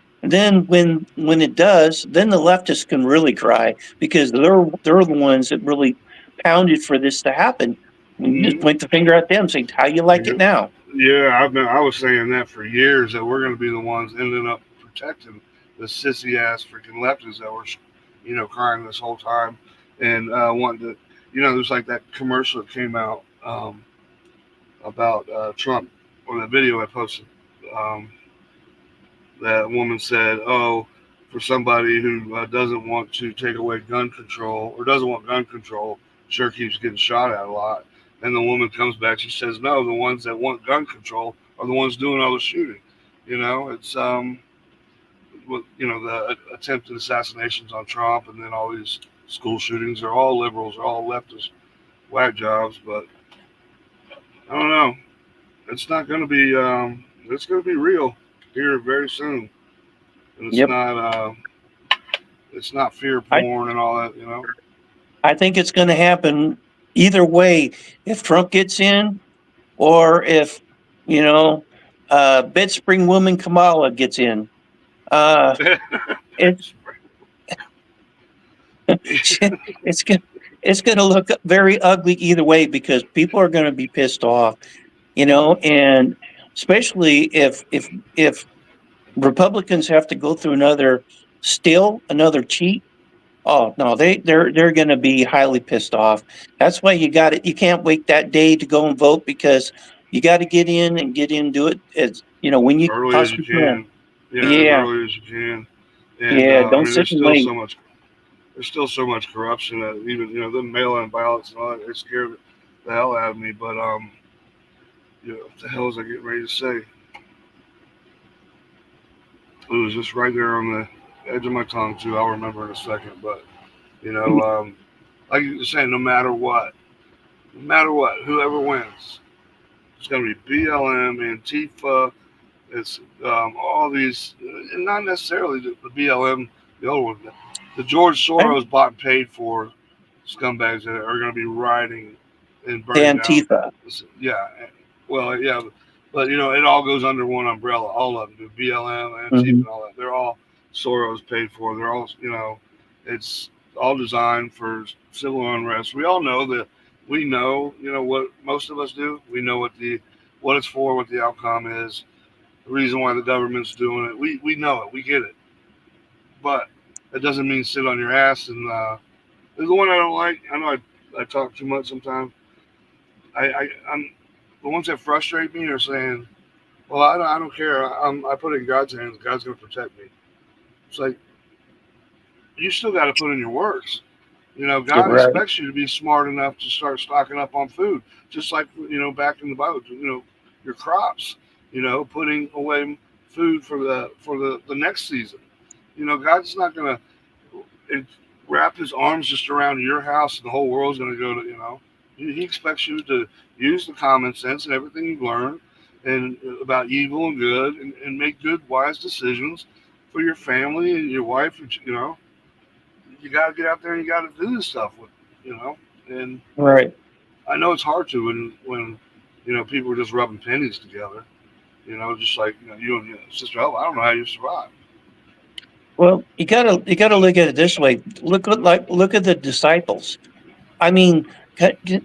when it does, then the leftists can really cry, because they're the ones that really pounded for this to happen. And you just Mm-hmm. point the finger at them, saying, "How you like it now?" Yeah, I was saying that for years, that we're going to be the ones ending up protecting the sissy ass freaking leftists that were, crying this whole time and wanting to, there's like that commercial that came out about Trump, or that video I posted. That woman said, "Oh, for somebody who doesn't want to take away gun control, or doesn't want gun control, sure keeps getting shot at a lot." And the woman comes back, she says, "No, the ones that want gun control are the ones doing all the shooting." It's the attempted assassinations on Trump, and then all these school shootings are all liberals, are all leftist whack jobs. But I don't know. It's not going to be. It's going to be real here very soon, and it's Yep. not. It's not fear I porn and all that. I think it's going to happen either way. If Trump gets in, or if You know, Bed Spring Woman Kamala gets in. It's it's gonna it's gonna look very ugly either way because people are gonna be pissed off. And especially if Republicans have to go through another cheat. Oh no, they're going to be highly pissed off. That's why you got it. You can't wait that day to go and vote because you got to get in and do it as when you Early as you possibly can. can. Yeah, as Yeah, early as you can. And yeah. I Don't mean, sit and wait. there's still so much corruption that even the mail-in ballots and all that, it scared the hell out of me. But what the hell was I getting ready to say? It was just right there on the edge of my tongue too. I'll remember in a second. But like you were saying, no matter what, whoever wins, it's going to be BLM, Antifa. It's all these, and not necessarily the BLM, the old one, the George Soros bought and paid for scumbags that are going to be rioting and The burning down. Antifa. Yeah, well, yeah, but it all goes under one umbrella. All of them, the BLM, Antifa, Mhm. and all that. They're all Soros paid for. They're all, it's all designed for civil unrest. We all know that. We know, what most of us do. We know what it's for, what the outcome is, the reason why the government's doing it. We know it. We get it. But that doesn't mean sit on your ass. And the one I don't like. I know I talk too much sometimes. I'm the ones that frustrate me are saying, "Well, I don't care. I put it in God's hands. God's going to protect me." It's like you still got to put in your works. You're God right. expects you to be smart enough to start stocking up on food, just like back in the Bible. Your crops. Putting away food for the next season. God's not going to wrap His arms just around your house, and the whole world's going to go to. He expects you to use the common sense and everything you've learned and about evil and good, and make good, wise decisions for your family and your wife. You got to get out there and you got to do this stuff with, and Right. I know it's hard to when people are just rubbing pennies together, just like you and your sister. Oh, I don't know how you survive. Well, you gotta look at it this way. Look at the disciples. I mean,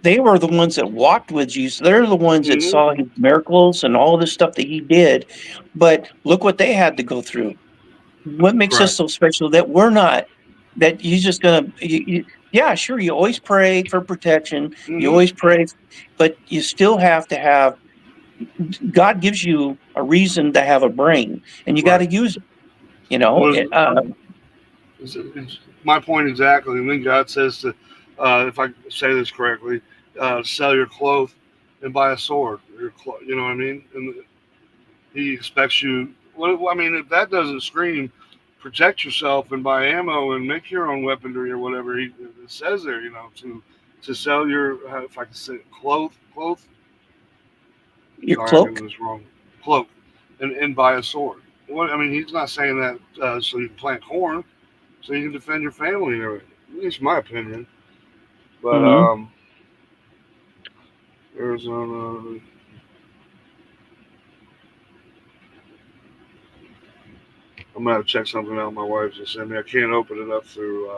they were the ones that walked with Jesus. They're the ones that Mm-hmm. saw his miracles and all this stuff that he did. But look what they had to go through. What makes us Correct. so special that we're not, that he's just gonna, yeah, sure, you always pray for protection. You Mm-hmm. always pray, but you still have to have, God gives you a reason to have a brain and you got Right. to use it, Was my point exactly? And then God says to, if I say this correctly, sell your clothes and buy a sword. You know what I mean? And He expects you. Well, I mean, if that doesn't scream, protect yourself and buy ammo and make your own weaponry or whatever it says there, to sell your, if I can say, cloth. your Sorry, I'm getting cloak. this wrong. Cloak, and buy a sword. What I mean, he's not saying that so you can plant corn, so you can defend your family and everything. At least my opinion. But Hmm. Arizona. I'm gonna have to check something out. My wife just sent me. I can't open it up through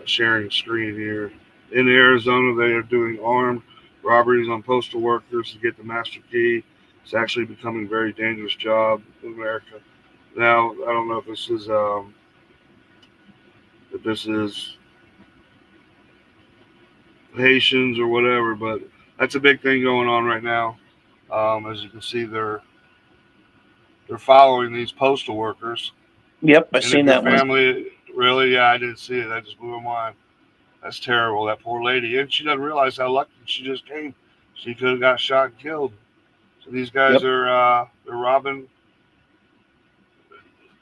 sharing screen here. In Arizona, they are doing armed robberies on postal workers to get the master key. It's actually becoming a very dangerous job in America. Now, I don't know if this is Haitians or whatever, but that's a big thing going on right now. As you can see, they're following these postal workers, Yep, I and if seen your that one. family really, yeah, I didn't see it. That just blew my mind. That's terrible. That poor lady, and she doesn't realize how lucky she just came. She could have got shot and killed. So these guys Yep. are they're robbing.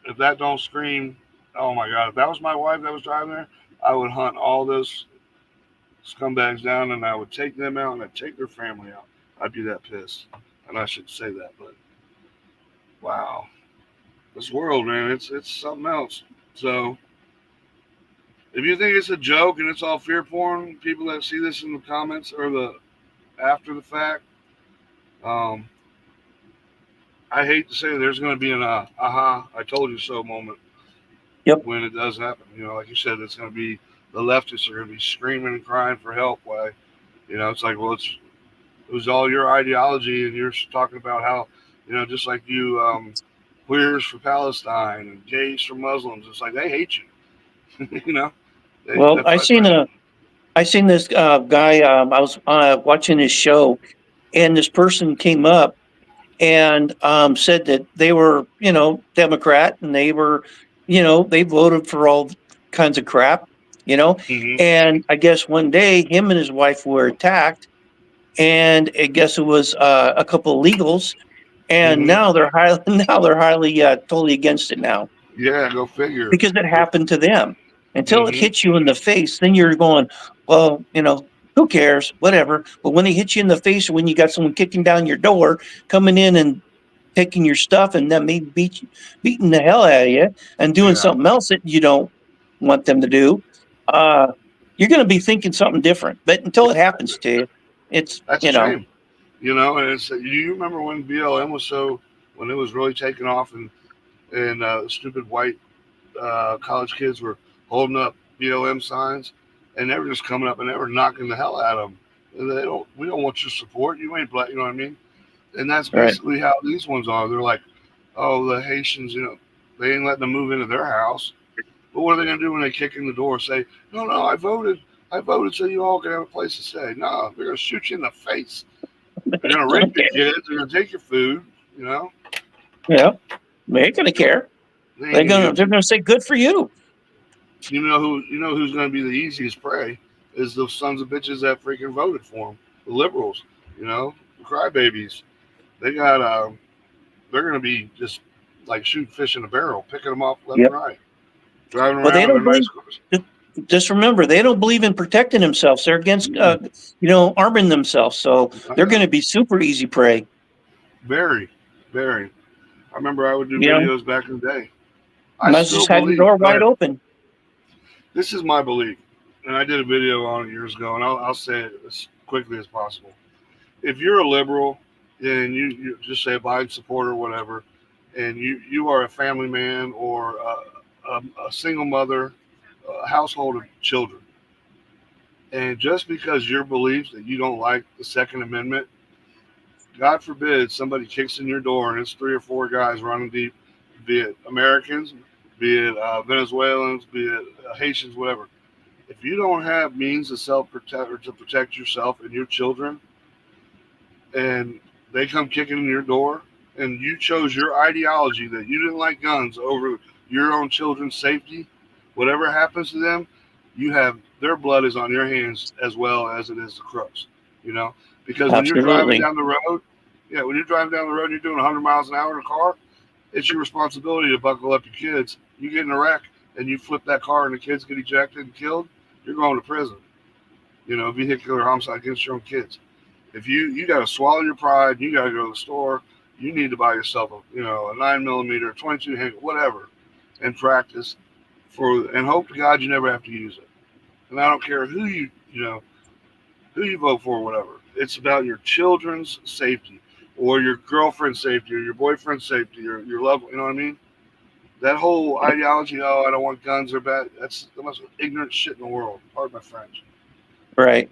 If that don't scream, oh my God! If that was my wife that was driving there, I would hunt all those scumbags down and I would take them out and I'd take their family out. I'd be that pissed. And I should say that, but wow. This world, man, it's something else. So if you think it's a joke and it's all fear porn, people that see this in the comments or the after the fact, Um, I hate to say there's going to be an aha, I told you so moment Yep. when it does happen. Like you said, it's going to be the leftists are going to be screaming and crying for help. Why? It's like, well, it was all your ideology, and you're talking about how, just like you, queers for Palestine and gays for Muslims. It's like they hate you. Well, That's what I think. I seen this guy. I was watching his show, and this person came up and said that they were, Democrat, and they were, they voted for all kinds of crap, you know. Hmm. And I guess one day, him and his wife were attacked, and I guess it was a couple of legals, and Hmm. now they're highly, totally against it now Yeah, go figure. because it happened to them. Until it Hmm. hits you in the face, then you're going, well, who cares, whatever. But when it hits you in the face, or when you got someone kicking down your door, coming in and taking your stuff, and then maybe beating the hell out of you and doing Yeah, something else that you don't want them to do, uh, you're going to be thinking something different. But until it happens to you, it's, that's a shame. And it's you remember when BLM was when it was really taking off, and stupid white college kids were holding up BLM signs, and they were just coming up and they were knocking the hell out of them. And we don't want your support. You ain't black. You know what I mean? And that's right. basically how these ones are. They're like, oh, the Haitians, they ain't letting them move into their house. But what are they going to do when they kick in the door? Say, no, I voted. I voted so you all can have a place to stay. No, they're going to shoot you in the face. They're going to rape your Okay. kids. They're going to take your food. Yeah. They ain't going to care. They ain't going to They're give going to say, good for you. who's going to be the easiest prey is those sons of bitches that freaking voted for them, the liberals. The crybabies. They got they're going to be just like shooting fish in a barrel, picking them off left and Yep. right, driving Well, they around in don't their nice believe, cars. just remember, they don't believe in protecting themselves. They're against, arming themselves. So I they're going know. to be super easy prey. Very, very. I remember I would do You know, videos back in the day. I must still just have your believe. door Go wide ahead. open. This is my belief, and I did a video on it years ago, and I'll say it as quickly as possible. If you're a liberal and you just say a Biden supporter or whatever, and you are a family man or a single mother, a household of children, and just because your beliefs that you don't like the Second Amendment, God forbid somebody kicks in your door and it's 3 or 4 guys running deep, be it Americans, be it Venezuelans, be it Haitians, whatever. If you don't have means to self-protect or to protect yourself and your children, and they come kicking in your door, and you chose your ideology that you didn't like guns over your own children's safety, whatever happens to them, you have their blood is on your hands as well as it is the crooks. You know, because when you're driving Absolutely. down the road, yeah, when you're driving down the road, and you're doing 100 miles an hour in a car. It's your responsibility to buckle up your kids. You get in a wreck and you flip that car and the kids get ejected and killed, you're going to prison. Vehicular homicide against your own kids. If you got to swallow your pride, you got to go to the store. You need to buy yourself a 9mm, 22 handle, whatever, and practice and hope to God you never have to use it. And I don't care who you vote for, or whatever. It's about your children's safety, or your girlfriend's safety, or your boyfriend's safety, or your loved. You know what I mean? That whole ideology, oh, I don't want guns, are bad. That's the most ignorant shit in the world. Pardon my French. Right.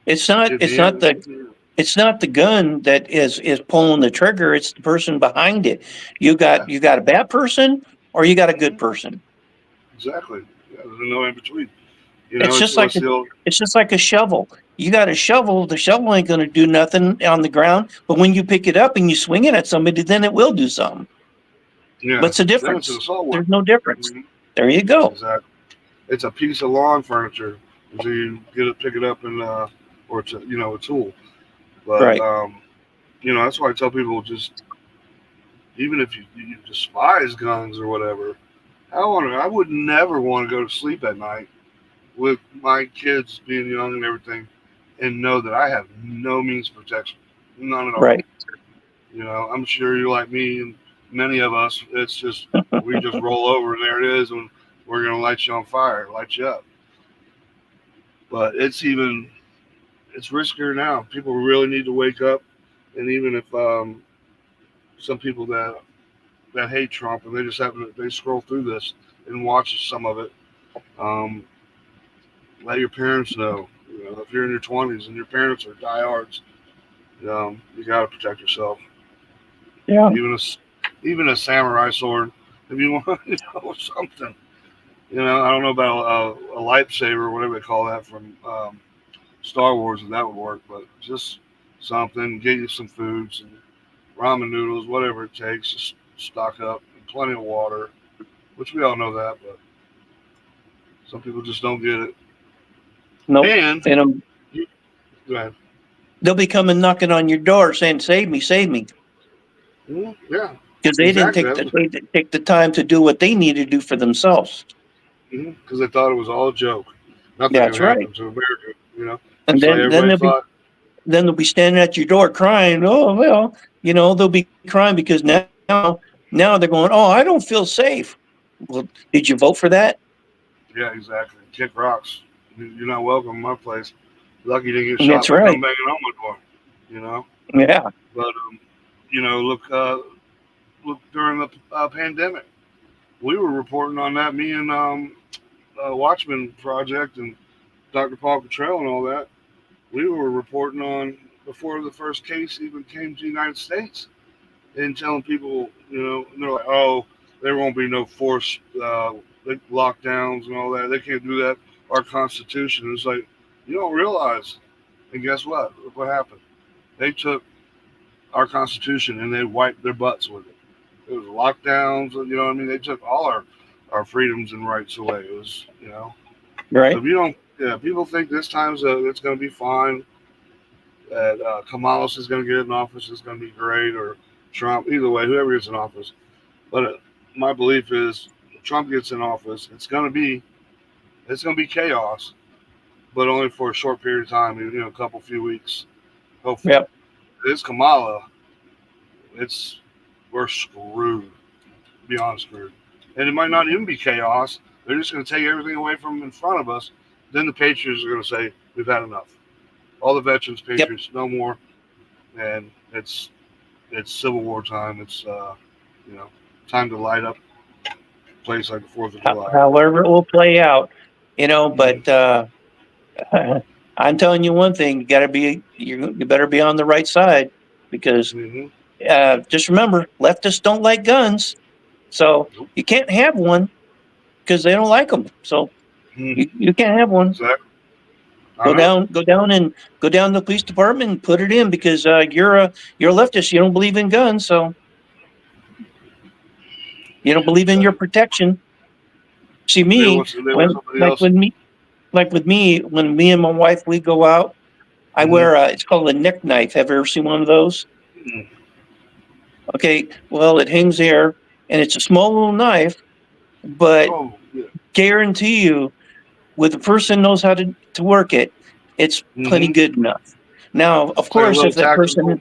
It's not, At the end, it's not the gun that is pulling the trigger. It's the person behind it. yeah, You got a bad person or you got a good mhm, person. exactly. Yeah, there's no in between. It's It's just like what's the old, it's just like a shovel. You got a shovel, the shovel ain't going to do nothing on the ground, but when you pick it up and you swing it at somebody, then it will do something. yeah. What's the Then it's an difference? assault There's weapon. no difference. Mhm, There you go. exactly. It's a piece of lawn furniture until you pick it up, and or it's a tool. But Right. that's why I tell people, just even if you despise guns or whatever, I would never want to go to sleep at night with my kids being young and everything, and know that I have no means of protection, none at all. Right. I'm sure you're like me and many of us. It's just we just roll over and there it is, and we're gonna light you on fire, light you up. But it's riskier now. People really need to wake up And even if some people that hate Trump and they just happen to they scroll through this and watch some of it, let your parents know. You know, if you're in your 20s and your parents are diehards, you got to protect yourself. Yeah. Even a samurai sword, if you want, something. You know, I don't know about a lightsaber, whatever they call that from Star Wars, if that would work, but just something. Get you some food, some ramen noodles, whatever it takes. Just stock up, and plenty of water, which we all know that, but some people just don't get it. Nope. And And go ahead. they'll be coming knocking on your door saying, "Save me, save me," Yeah, because they exactly. they didn't take the time to do what they need to do for themselves. Because they thought it was all a joke. Nothing That's can right. happen to America, you know. And Just like then everybody thought. they'll be standing at your door crying. Oh well, they'll be crying because now they're going, "Oh, I don't feel safe." Well, did you vote for that? Yeah, exactly. Kick rocks. You're not welcome in my place. Lucky you didn't get shot That's for right. come banging on my door. You know. Yeah. But look during the pandemic, we were reporting on that. Me and Watchman Project and Dr. Paul Cottrell and all that. We were reporting on before the first case even came to the United States and telling people, and they're like, oh, there won't be no forced lockdowns and all that. They can't do that. Our Constitution is like, you don't realize. And guess what? Look what happened. They took our Constitution and they wiped their butts with it. It was lockdowns. You know what I mean? They took all our freedoms and rights away. It was, Right. So if you don't, people think this time's it's going to be fine. That Kamala is going to get in office is going to be great, or Trump. Either way, whoever gets in office. But my belief is, if Trump gets in office, it's going to be chaos, but only for a short period of time. A couple few weeks, hopefully. Yep. It's Kamala. We're screwed, beyond screwed, and it might not even be chaos. They're just going to take everything away from in front of us. Then the Patriots are going to say, we've had enough. All the veterans, Patriots, no more. And it's Civil War time. It's, time to light up a place like the 4th of July. However it will play out, but I'm telling you one thing, you better be on the right side, because just remember, leftists don't like guns. So you can't have one because they don't like them. So you can't have one. Exactly. Go down to the police department and put it in, because you're a leftist. You don't believe in guns, so you don't believe in your protection. See, me, with me, when me and my wife, we go out, I wear it's called a neck knife. Have you ever seen one of those? Okay, well, it hangs there, and it's a small little knife, but guarantee you, with a person knows how to work it, it's plenty good enough. Now, of course, if that person,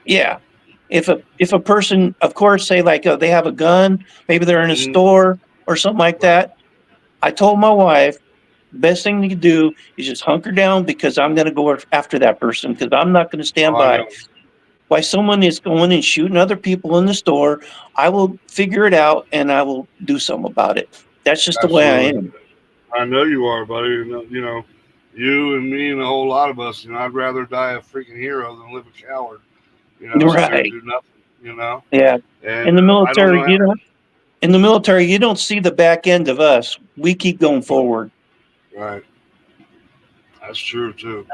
if a person, of course, say like they have a gun, maybe they're in a store or something like that. I told my wife, the best thing you can do is just hunker down, because I'm going to go after that person, because I'm not going to stand by why someone is going and shooting other people in the store. I will figure it out and I will do something about it. That's just the way I am. I know you are, buddy. You and me and a whole lot of us. I'd rather die a freaking hero than live a coward. Right. Do nothing. Yeah. And in the military, you don't see the back end of us. We keep going forward. Right. That's true too.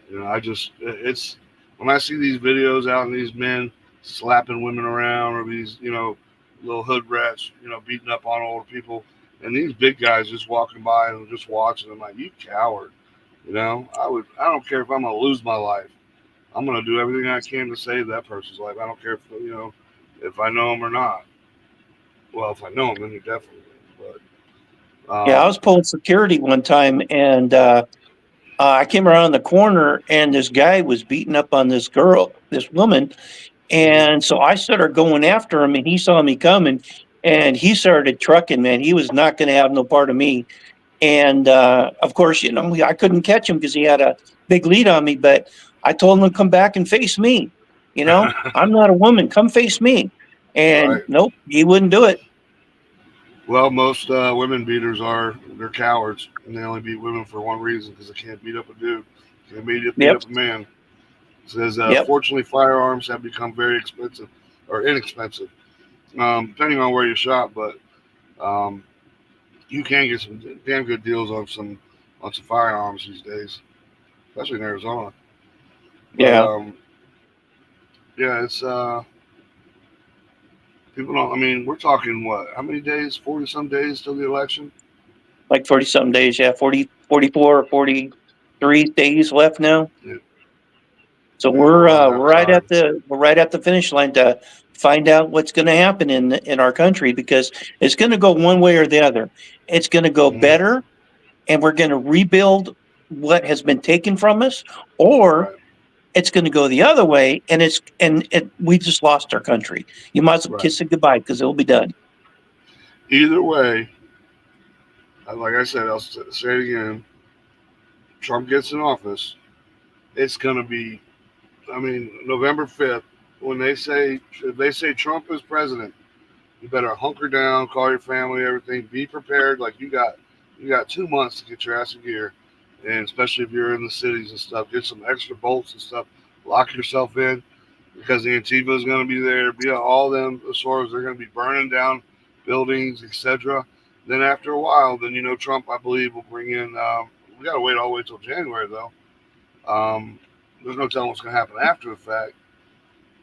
It's when I see these videos out and these men slapping women around, or these, little hood rats, beating up on older people, and these big guys just walking by and just watching them, like, you coward. I don't care if I'm gonna lose my life. I'm gonna do everything I can to save that person's life. I don't care if I know them or not. Well, if I know them, then you definitely. But I was pulling security one time, and I came around the corner, and this guy was beating up on this woman, and so I started going after him, and he saw me coming, and he started trucking. Man, he was not going to have no part of me. And of course, I couldn't catch him because he had a big lead on me. But I told him to come back and face me. You know, I'm not a woman. Come face me. And Right. nope, he wouldn't do it. Well, most women beaters they're cowards, and they only beat women for one reason, because they can't beat up a dude. They beat Yep. up a man. It says, Yep. fortunately, firearms have become very expensive or inexpensive, depending on where you shop. But you can get some damn good deals on some firearms these days, especially in Arizona. But Yeah. yeah, it's people don't. I mean, we're talking what? How many days? 40 some days till the election. Like 40 some days. Yeah. 40, 44 or 43 days left now. Yeah, So yeah, we're on we're that side. right at the finish line to find out what's going to happen in our country, because it's going to go one way or the other. It's going to go Mhm. better, and we're going to rebuild what has been taken from us, or Right, it's going to go the other way, and we just lost our country. You might as well right. kiss it goodbye, because it'll be done. Either way, like I said, I'll say it again. Trump gets in office, it's going to be. I mean, November 5th, when if they say Trump is president, you better hunker down, call your family, everything. Be prepared. Like you got 2 months to get your ass in gear, and especially if you're in the cities and stuff, get some extra bolts and stuff. Lock yourself in, because the Antifa is going to be there. Be all them sorts. They're going to be burning down buildings, etc. Then after a while, then Trump, I believe, will bring in. We got to wait all the way till January though. There's no telling what's going to happen after the fact.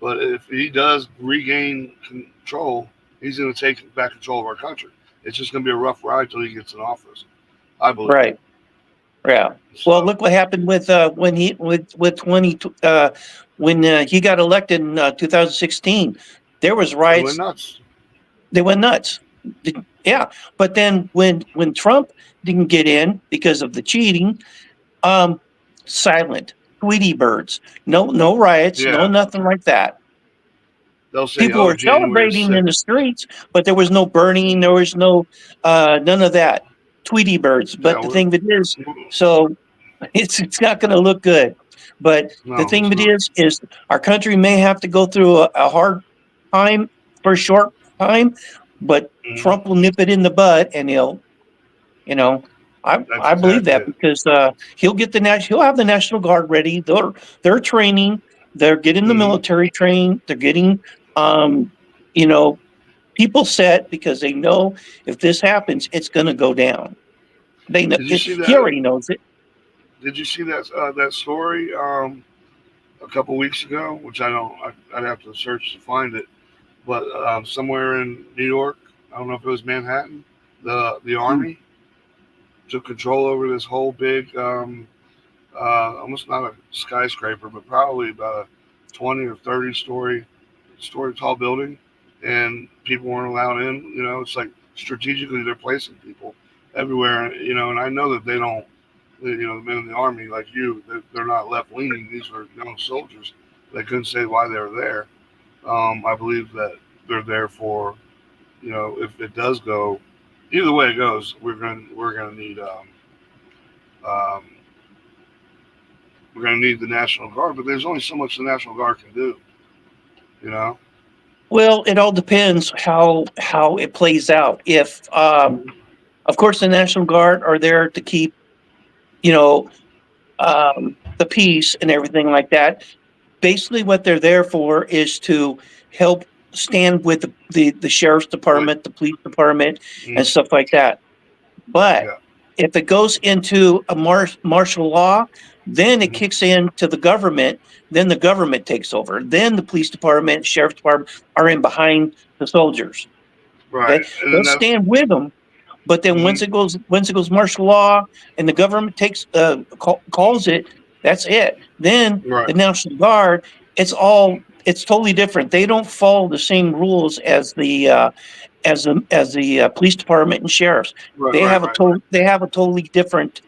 But if he does regain control, he's going to take back control of our country. It's just going to be a rough ride till he gets in office, I believe. Right. Yeah. Well, So, look what happened with when he with 20 when he got elected in 2016. There was they went riots. nuts. They went nuts. Yeah. But then when Trump didn't get in because of the cheating, silent. Tweety birds. No riots. No Yeah, nothing like that. they'll say, People "Oh, were January celebrating in the 6th." streets, but there was no burning. There was no none of that. Tweety birds. Yeah, But the thing of it is, so it's not going to look good. But the no, thing it's of it not. is our country may have to go through a hard time for a short time, but Hmm. Trump will nip it in the bud, and he'll, you know, That's I believe exactly that, it. because he'll have the National Guard ready. They're training. They're getting the Hmm. military trained. They're getting um, you know, people set, because they know if this happens, it's going to go down. They know Did you see he that? already knows it. Did you see that story a couple weeks ago? Which I don't. I'd have to search to find it. But somewhere in New York, I don't know if it was Manhattan, the army took control over this whole big, almost not a skyscraper, but probably about a 20 or 30 story tall building, and people weren't allowed in. It's like strategically they're placing people everywhere. And I know that they don't. The men in the army, like you, they're not left leaning. These are young soldiers. They couldn't say why they were there. I believe that they're there for, if it does go, either way it goes, we're gonna need um, we're gonna need the National Guard. But there's only so much the National Guard can do, you know. Well, it all depends how it plays out. If of course the National Guard are there to keep, you know, the peace and everything like that. Basically, what they're there for is to help stand with the sheriff's But department, the police department, and mm, stuff like that. But yeah, if it goes into a martial law, then it mhm, kicks in to the government. Then the government takes over. Then the police department, sheriff's department are in behind the soldiers. right, Okay, and they'll then that's stand with them, but then mhm, once it goes martial law and the government calls it, that's it. Then right, the National Guard, it's totally different. They don't follow the same rules as the police department and sheriffs. right, right, right, right. They have a totally different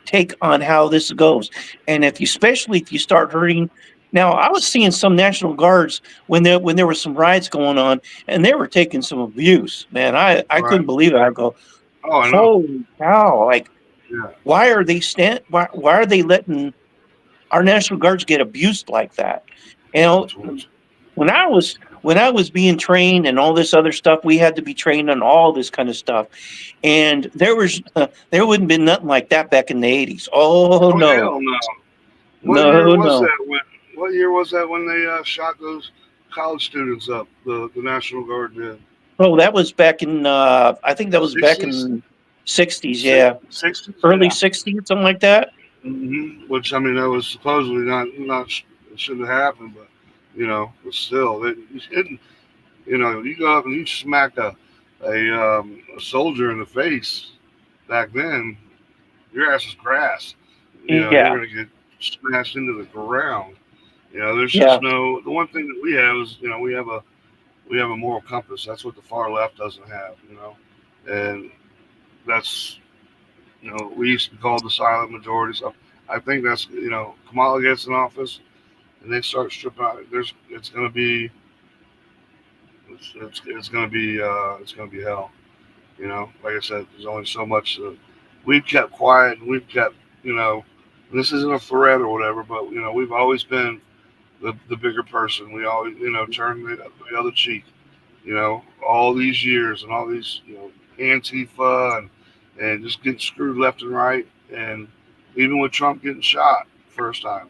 take on how this goes. And especially if you start hurting. Now, I was seeing some National Guards when there was some riots going on, and they were taking some abuse. Man, I Right. couldn't believe it. I go, Oh, I know. holy cow! Like, Yeah. why are they letting our National Guards get abused like that? You know, Which ones? when I was being trained and all this other stuff, we had to be trained on all this kind of stuff. And there wouldn't been nothing like that back in the 80s. Oh Oh no, hell no! What year no, was no. that? What year was that when they shot those college students up? The National Guard did. Oh, that was back in I think that was back 60s, in 60s, yeah. 60s, Early yeah. 60s, something like that. Which I mean, that was supposedly not it shouldn't have happened, but but still, you shouldn't. You go up and you smack a soldier in the face back then, your ass is grass. You're Yeah, gonna get smashed into the ground. There's yeah. just no. The one thing that we have is, we have a moral compass. That's what the far left doesn't have. And that's we used to be called the silent majority. So I think that's Kamala gets in office and they start stripping out. It's gonna be it's gonna be hell. Like I said, there's only so much. We've kept quiet, and we've kept, this isn't a threat or whatever, but we've always been the bigger person. We always, turn the other cheek. All these years and all these, Antifa and just getting screwed left and right, and even with Trump getting shot first time,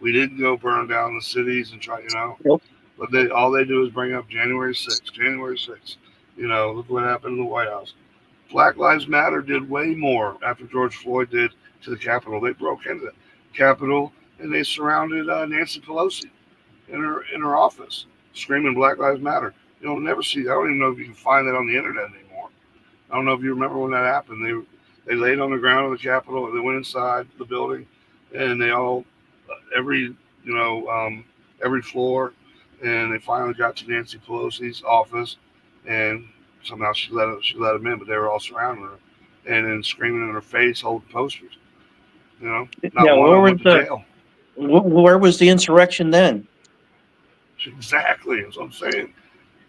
we didn't go burn down the cities and try, Nope. but all they do is bring up January 6th, January 6th. Look what happened in the White House. Black Lives Matter did way more after George Floyd did to the Capitol. They broke into the Capitol and they surrounded Nancy Pelosi in her office, screaming Black Lives Matter. You don't never see that. I don't even know if you can find that on the internet anymore. I don't know if you remember when that happened. They laid on the ground of the Capitol and they went inside the building, and they all every every floor, and they finally got to Nancy Pelosi's office, and somehow she let them in, but they were all surrounding her, and then screaming in her face, holding posters. Not Yeah, one of them went to jail. where was the insurrection then? Exactly, that's what I'm saying.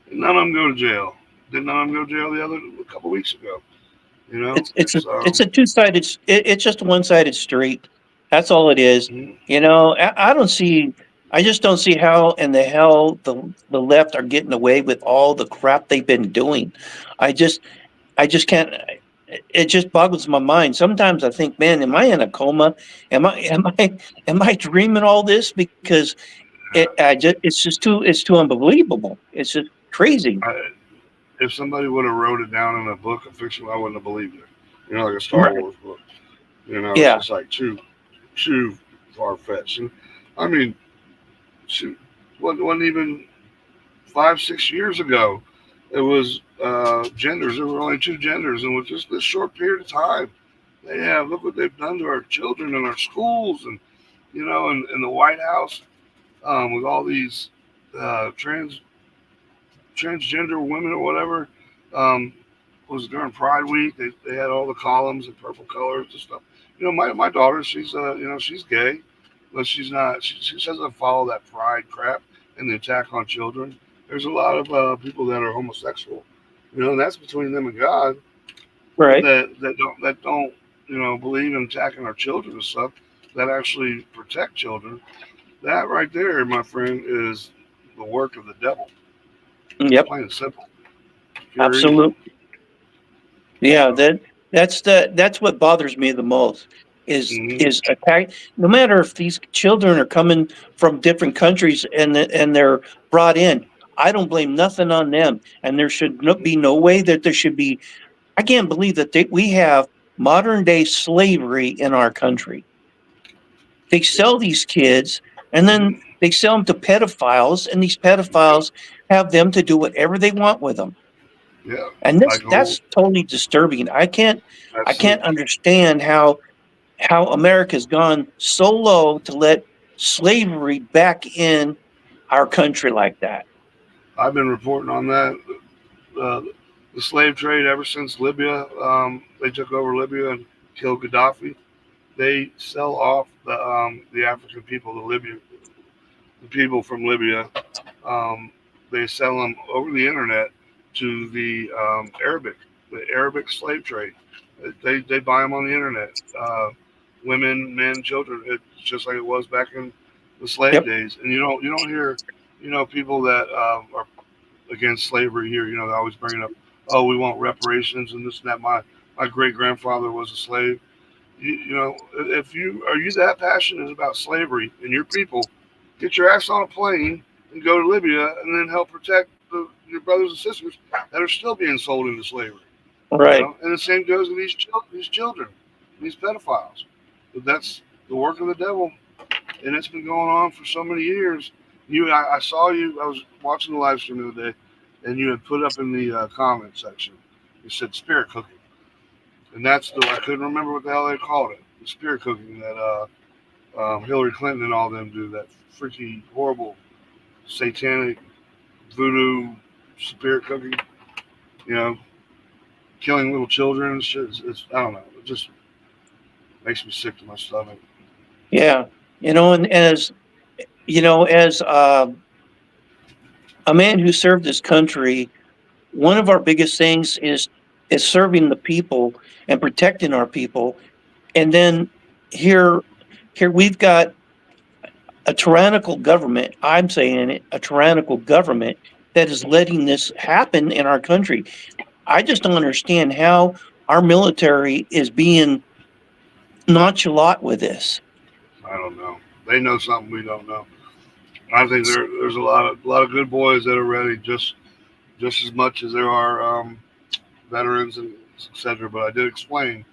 And none of them go to jail. Did none of them go to jail a couple weeks ago? It's a two-sided. It's just a one-sided street. That's all it is. Mhm. I don't see. I just don't see how in the hell the left are getting away with all the crap they've been doing. I just I just can't. It just boggles my mind. Sometimes I think, man, am I in a coma? Am I dreaming all this? Because it's too unbelievable. It's just crazy. If somebody would have wrote it down in a book of fiction, I wouldn't have believed it. Like a Star Right. Wars book. It's Yeah, just like too far fetched. And I mean, shoot, wasn't even 5-6 years ago. It was genders. There were only two genders, and with just this short period of time, look what they've done to our children and our schools, and in the White House, with all these transgender women or whatever. Was during Pride Week. They had all the columns and purple colors and stuff. My daughter, she's she's gay, but she's not. She doesn't follow that pride crap and the attack on children. There's a lot of people that are homosexual, and that's between them and God. right. That don't believe in attacking our children and stuff. That actually protect children. That right there, my friend, is the work of the devil. Yep, Plain and simple. Pure evil. absolutely. Yeah, So, that's what bothers me the most mhm. is attack. No matter if these children are coming from different countries and they're brought in, I don't blame nothing on them. And there should be no way that there should be. I can't believe that we have modern day slavery in our country. They sell these kids, and then Mhm. they sell them to pedophiles, and these pedophiles have them to do whatever they want with them. Yeah, And like that's totally disturbing. I that's can't understand how America's gone so low to let slavery back in our country like that. I've been reporting on that. Uh, the slave trade ever since Libya, they took over Libya and killed Gaddafi. They sell off the African people to Libya, the people from Libya. Um, they sell them over the internet to the Arabic slave trade. They buy them on the internet. Women, men, children. It's just like it was back in the slave Yep. days, and you don't hear, people that are against slavery here. They always bring it up. Oh, we want reparations and this and that. My great grandfather was a slave. If you are you that passionate about slavery and your people, get your ass on a plane and go to Libya and then help protect your brothers and sisters that are still being sold into slavery. Right. And the same goes with these children, these pedophiles. But that's the work of the devil, and it's been going on for so many years. I saw you. I was watching the live stream the other day, and you had put up in the comment section. You said spirit cooking, and that's I couldn't remember what the hell they called it. The spirit cooking that Hillary Clinton and all them do. That freaky, horrible, satanic voodoo spirit cooking. Killing little children and shit. I don't know. It just makes me sick to my stomach. Yeah. And as a man who served this country, one of our biggest things is serving the people and protecting our people. And then here we've got a tyrannical government. I'm saying it, a tyrannical government that is letting this happen in our country. I just don't understand how our military is being nonchalant with this. I don't know. They know something we don't know. I think there's a lot of good boys that are ready, just as much as there are veterans and etc. But I did explain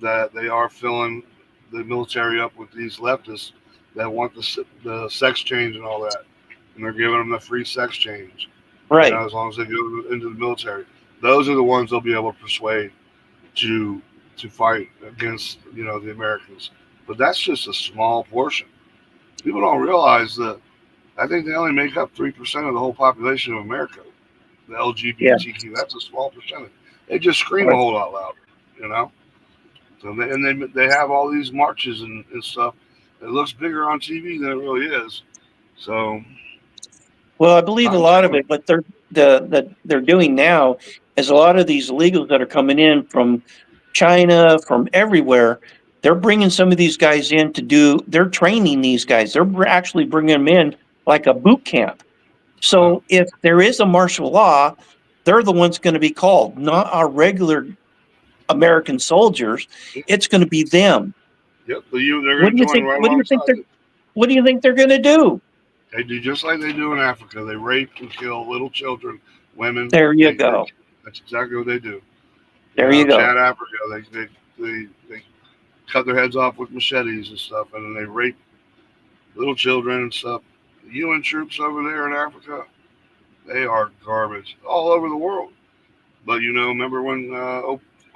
that they are filling the military up with these leftists that want the sex change and all that, and they're giving them the free sex change. Right. As long as they go into the military, those are the ones they'll be able to persuade to fight against the Americans. But that's just a small portion. People don't realize that. I think they only make up 3% of the whole population of America. The LGBTQ, that's a small percentage. They just scream a whole lot louder, So they have all these marches and stuff. It looks bigger on TV than it really is. So. Well, I believe a lot of it, but they're doing now is a lot of these illegals that are coming in from China, from everywhere. They're bringing some of these guys in they're training these guys. They're actually bringing them in like a boot camp. So if there is a martial law, they're the ones going to be called, not our regular American soldiers. It's going to be them. Yep, they're going to join right alongside it. What do you think they're going to do? They do just like they do in Africa. They rape and kill little children, women. There you go. That's exactly what they do. There you go. Chad, Africa, they cut their heads off with machetes and stuff, and then they rape little children and stuff. The UN troops over there in Africa, they are garbage all over the world. But remember when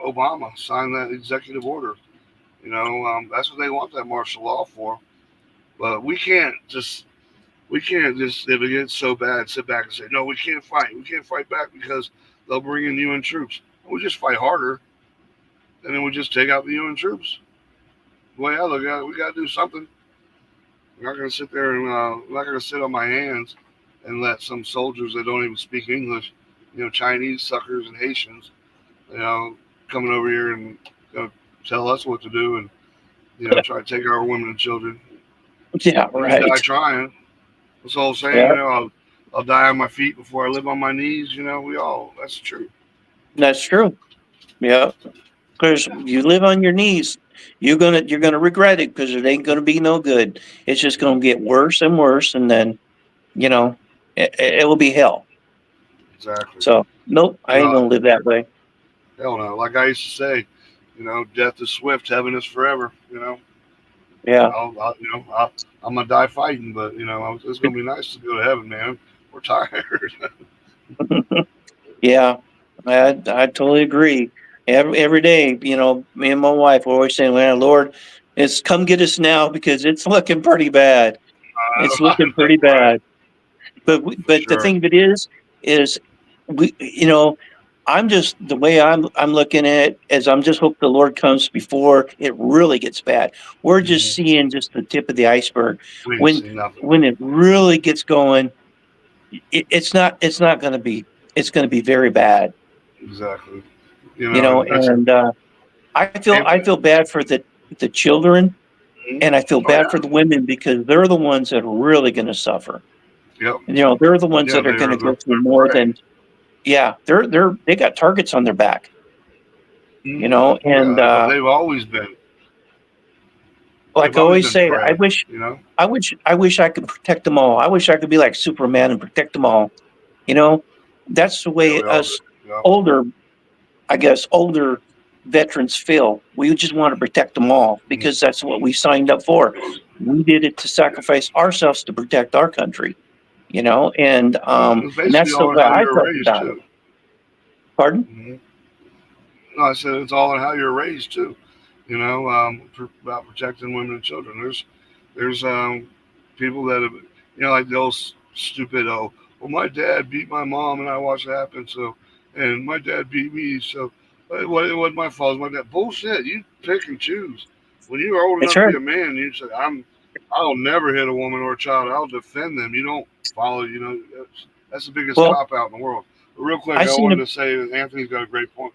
Obama signed that executive order? That's what they want that martial law for. But we can't just if it gets so bad, sit back and say, no, we can't fight. We can't fight back because they'll bring in UN troops. We just fight harder, and then we just take out the UN troops. The way I look at it, we got to do something. We're not going to sit there and we're not going to sit on my hands and let some soldiers that don't even speak English, Chinese suckers and Haitians, coming over here and tell us what to do and try to take our women and children. Yeah, right. Die trying. That's all I'm saying. Yeah. I'll die on my feet before I live on my knees. That's true. That's true. Yeah, because you live on your knees, you're gonna regret it because it ain't gonna be no good. It's just gonna get worse and worse, and then it will be hell. Exactly. So nope, I ain't gonna live that way. Hell no. Like I used to say, death is swift, heaven is forever. Yeah. I'm gonna die fighting, but it's gonna be nice to go to heaven, man. We're tired. Yeah, I totally agree. Every day, me and my wife are always saying, "Well, Lord, it's come get us now because it's looking pretty bad. It's looking pretty bad." But the thing of it is we, I'm just the way I'm looking at it is I'm just hope the Lord comes before it really gets bad. We're just seeing just the tip of the iceberg. When it really gets going, it's not going to be. It's going to be very bad. Exactly. And I feel bad for the children And I feel Oh, bad yeah. for the women because they're the ones that are really going to suffer. Yep. They're the ones Yeah, that are going to go they're through more prey. than, they got targets on their back, Oh, and, yeah, but they've always been. like They've I always always been say, prey. You know. I wish I could protect them all. I wish I could be like Superman and protect them all. You know, that's the Yeah, way we all do. us Yeah. older veterans feel. We just want to protect them all because that's what we signed up for. We did it to sacrifice ourselves to protect our country, and It's basically that's the all in way how I you're felt raised about it. too. Pardon? hmm No, I said it's all in how you're raised too. About protecting women and children. There's people that have, like the old stupid, well, my dad beat my mom and I watched it happen. So, and my dad beat me. So, it wasn't my fault. It was my dad. Bullshit. You pick and choose. When you are old That's enough to right. be a man, you say, I'll never hit a woman or a child. I'll defend them. You don't follow. That's the biggest Well, cop out in the world. But real quick, I I seen wanted a, to say that Anthony's got a great point.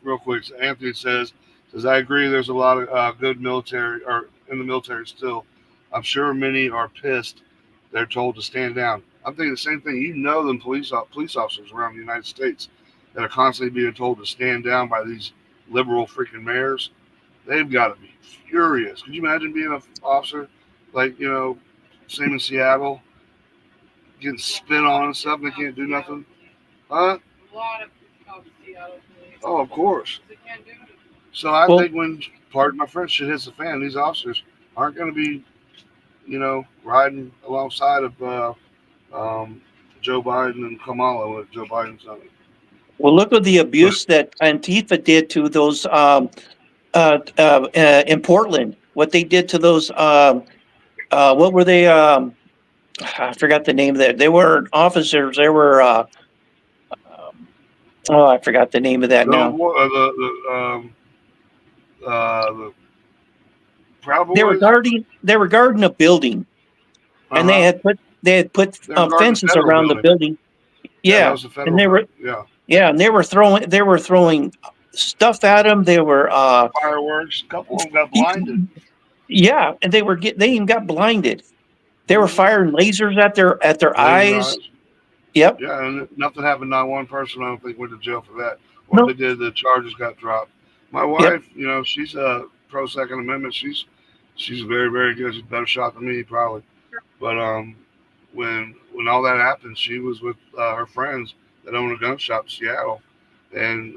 Real quick, Anthony says, I agree. There's a lot of good military or in the military still. I'm sure many are pissed. They're told to stand down. I'm thinking the same thing. Them police officers around the United States that are constantly being told to stand down by these liberal freaking mayors. They've got to be furious. Could you imagine being an officer, like same in Seattle, getting spit on and stuff, and they can't do nothing? Huh? A lot of Seattle police. Oh, of course. They can't do it. So I well, think when, pardon my French, shit hits the fan, these officers aren't going to be, riding alongside of Joe Biden and Kamala with Joe Biden's on it. well, look at the But abuse that Antifa did to those in Portland. What they did to those what were they? I forgot the name of that. They were officers. They were I forgot the name of that now. the Proud They were Boys, guarding. They were guarding a building, and uh-huh. they had put They're guarding the fences federal around the building. building. Yeah, that Yeah, was the and federal building. Yeah. and they were throwing stuff at them. They were Fireworks. A couple of them got blinded. yeah, and they even got blinded. They were Mm-hmm. firing lasers at their Laser eyes. eyes. Yep. Yeah, and nothing happened. Not one person, I don't think, went to jail for that. What No. they did, the charges got dropped. My Yep. wife, she's a pro Second Amendment. She's very, very good. She's a better shot than me, probably. But when all that happened, she was with her friends that own a gun shop in Seattle, and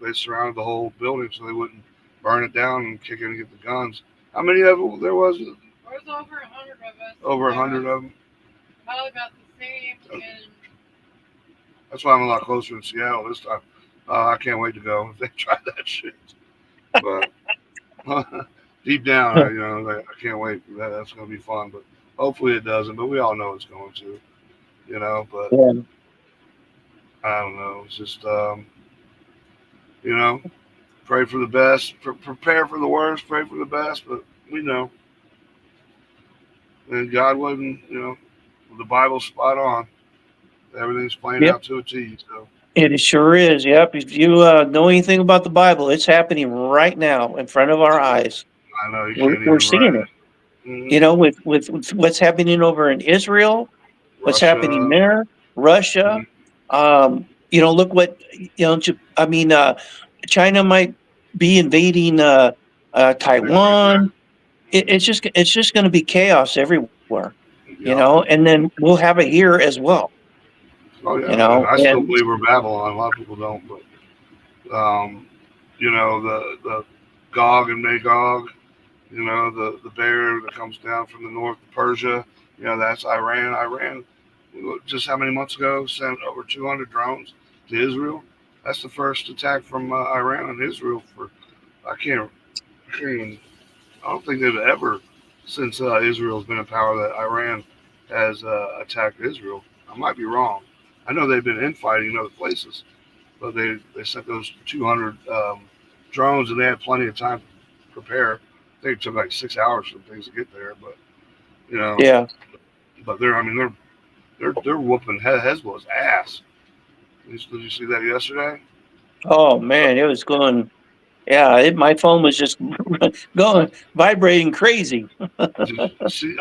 they surrounded the whole building so they wouldn't burn it down and kick in and get the guns. How many of them there was? There was over 100 of us. Over 100 of them. Probably about the same. And That's why I'm a lot closer in Seattle this time. I can't wait to go if they try that shit. But deep down, I can't wait. That's going to be fun. But hopefully it doesn't. But we all know it's going to. But Yeah. I don't know. It's just, pray for the best. Prepare for the worst. Pray for the best. But we know. And God wasn't, the Bible's spot on. Everything's playing Yep. out to a T. So. It sure is. Yep. If you know anything about the Bible, it's happening right now in front of our eyes. I know you can't We're even seeing write it. Mm-hmm. With what's happening over in Israel, what's happening Russia. there, Russia. Look what China might be invading Taiwan. It's just going to be chaos everywhere. Yeah. And then we'll have it here as well. Oh yeah, and I still and believe we're Babylon. A lot of people don't, but the Gog and Magog, the bear that comes down from the north of Persia, that's Iran. Iran, just how many months ago, sent over 200 drones to Israel. That's the first attack from Iran on Israel I don't think they've ever, since Israel's been in power, that Iran has attacked Israel. I might be wrong. I know they've been infighting in other places, but they sent those 200 drones, and they had plenty of time to prepare. I think it took like 6 hours for things to get there, but yeah. But they're whooping Hezbollah's ass. Did you see that yesterday? Oh man, it was going. Yeah, my phone was just going vibrating crazy. See,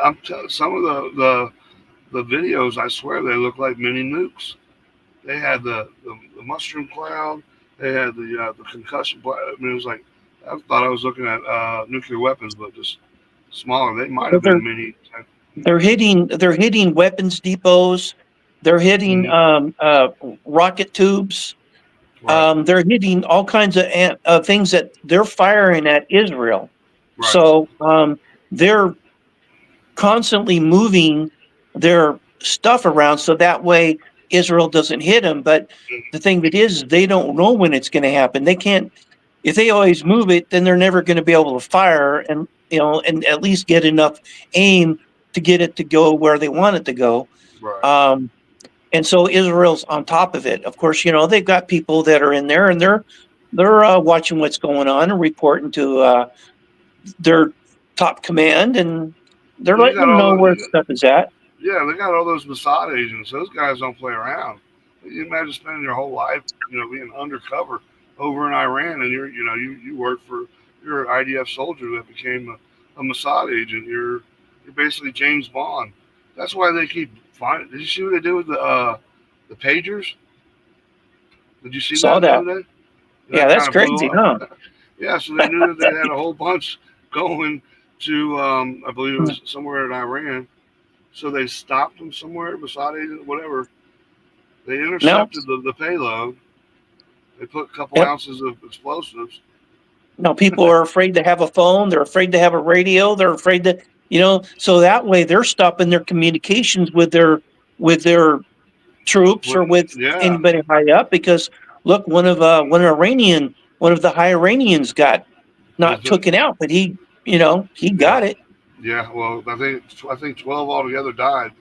some of the videos. I swear they look like mini nukes. They had the mushroom cloud. They had the concussion. I mean, it was like I thought I was looking at nuclear weapons, but just smaller. They might Well, have been mini. they're hitting weapons depots. They're hitting Mhm. rocket tubes. Right, They're hitting all kinds of things that they're firing at Israel. right. So they're constantly moving their stuff around so that way Israel doesn't hit them. But the thing that is, they don't know when it's going to happen. They can't. If they always move it, then they're never going to be able to fire and and at least get enough aim to get it to go where they want it to go. Right. Um, and so Israel's on top of it. Of course, they've got people that are in there and they're watching what's going on and reporting to their top command, and they're Well, you letting got them all know the where stuff is at. yeah, they got all those Mossad agents. Those guys don't play around. You imagine spending your whole life, being undercover over in Iran, and you work for you're an IDF soldier that became a Mossad agent. You're basically James Bond. That's why they keep finding. Did you see what they did with the pagers? Did you see Saw that the that. other day? Yeah, That that's kind of blew crazy, up. huh? Yeah, so they knew that they had a whole bunch going to, I believe it was somewhere in Iran. So they stopped them somewhere, Mossad agent, whatever. They No, intercepted the payload. They put a couple yep. ounces of explosives. No, people are afraid to have a phone. They're afraid to have a radio. They're afraid to, so that way they're stopping their communications with their troops or with Yeah, anybody high up because look, one of the high Iranians got has not been taken out, but he yeah, got it. yeah. Well, I think 12 altogether died.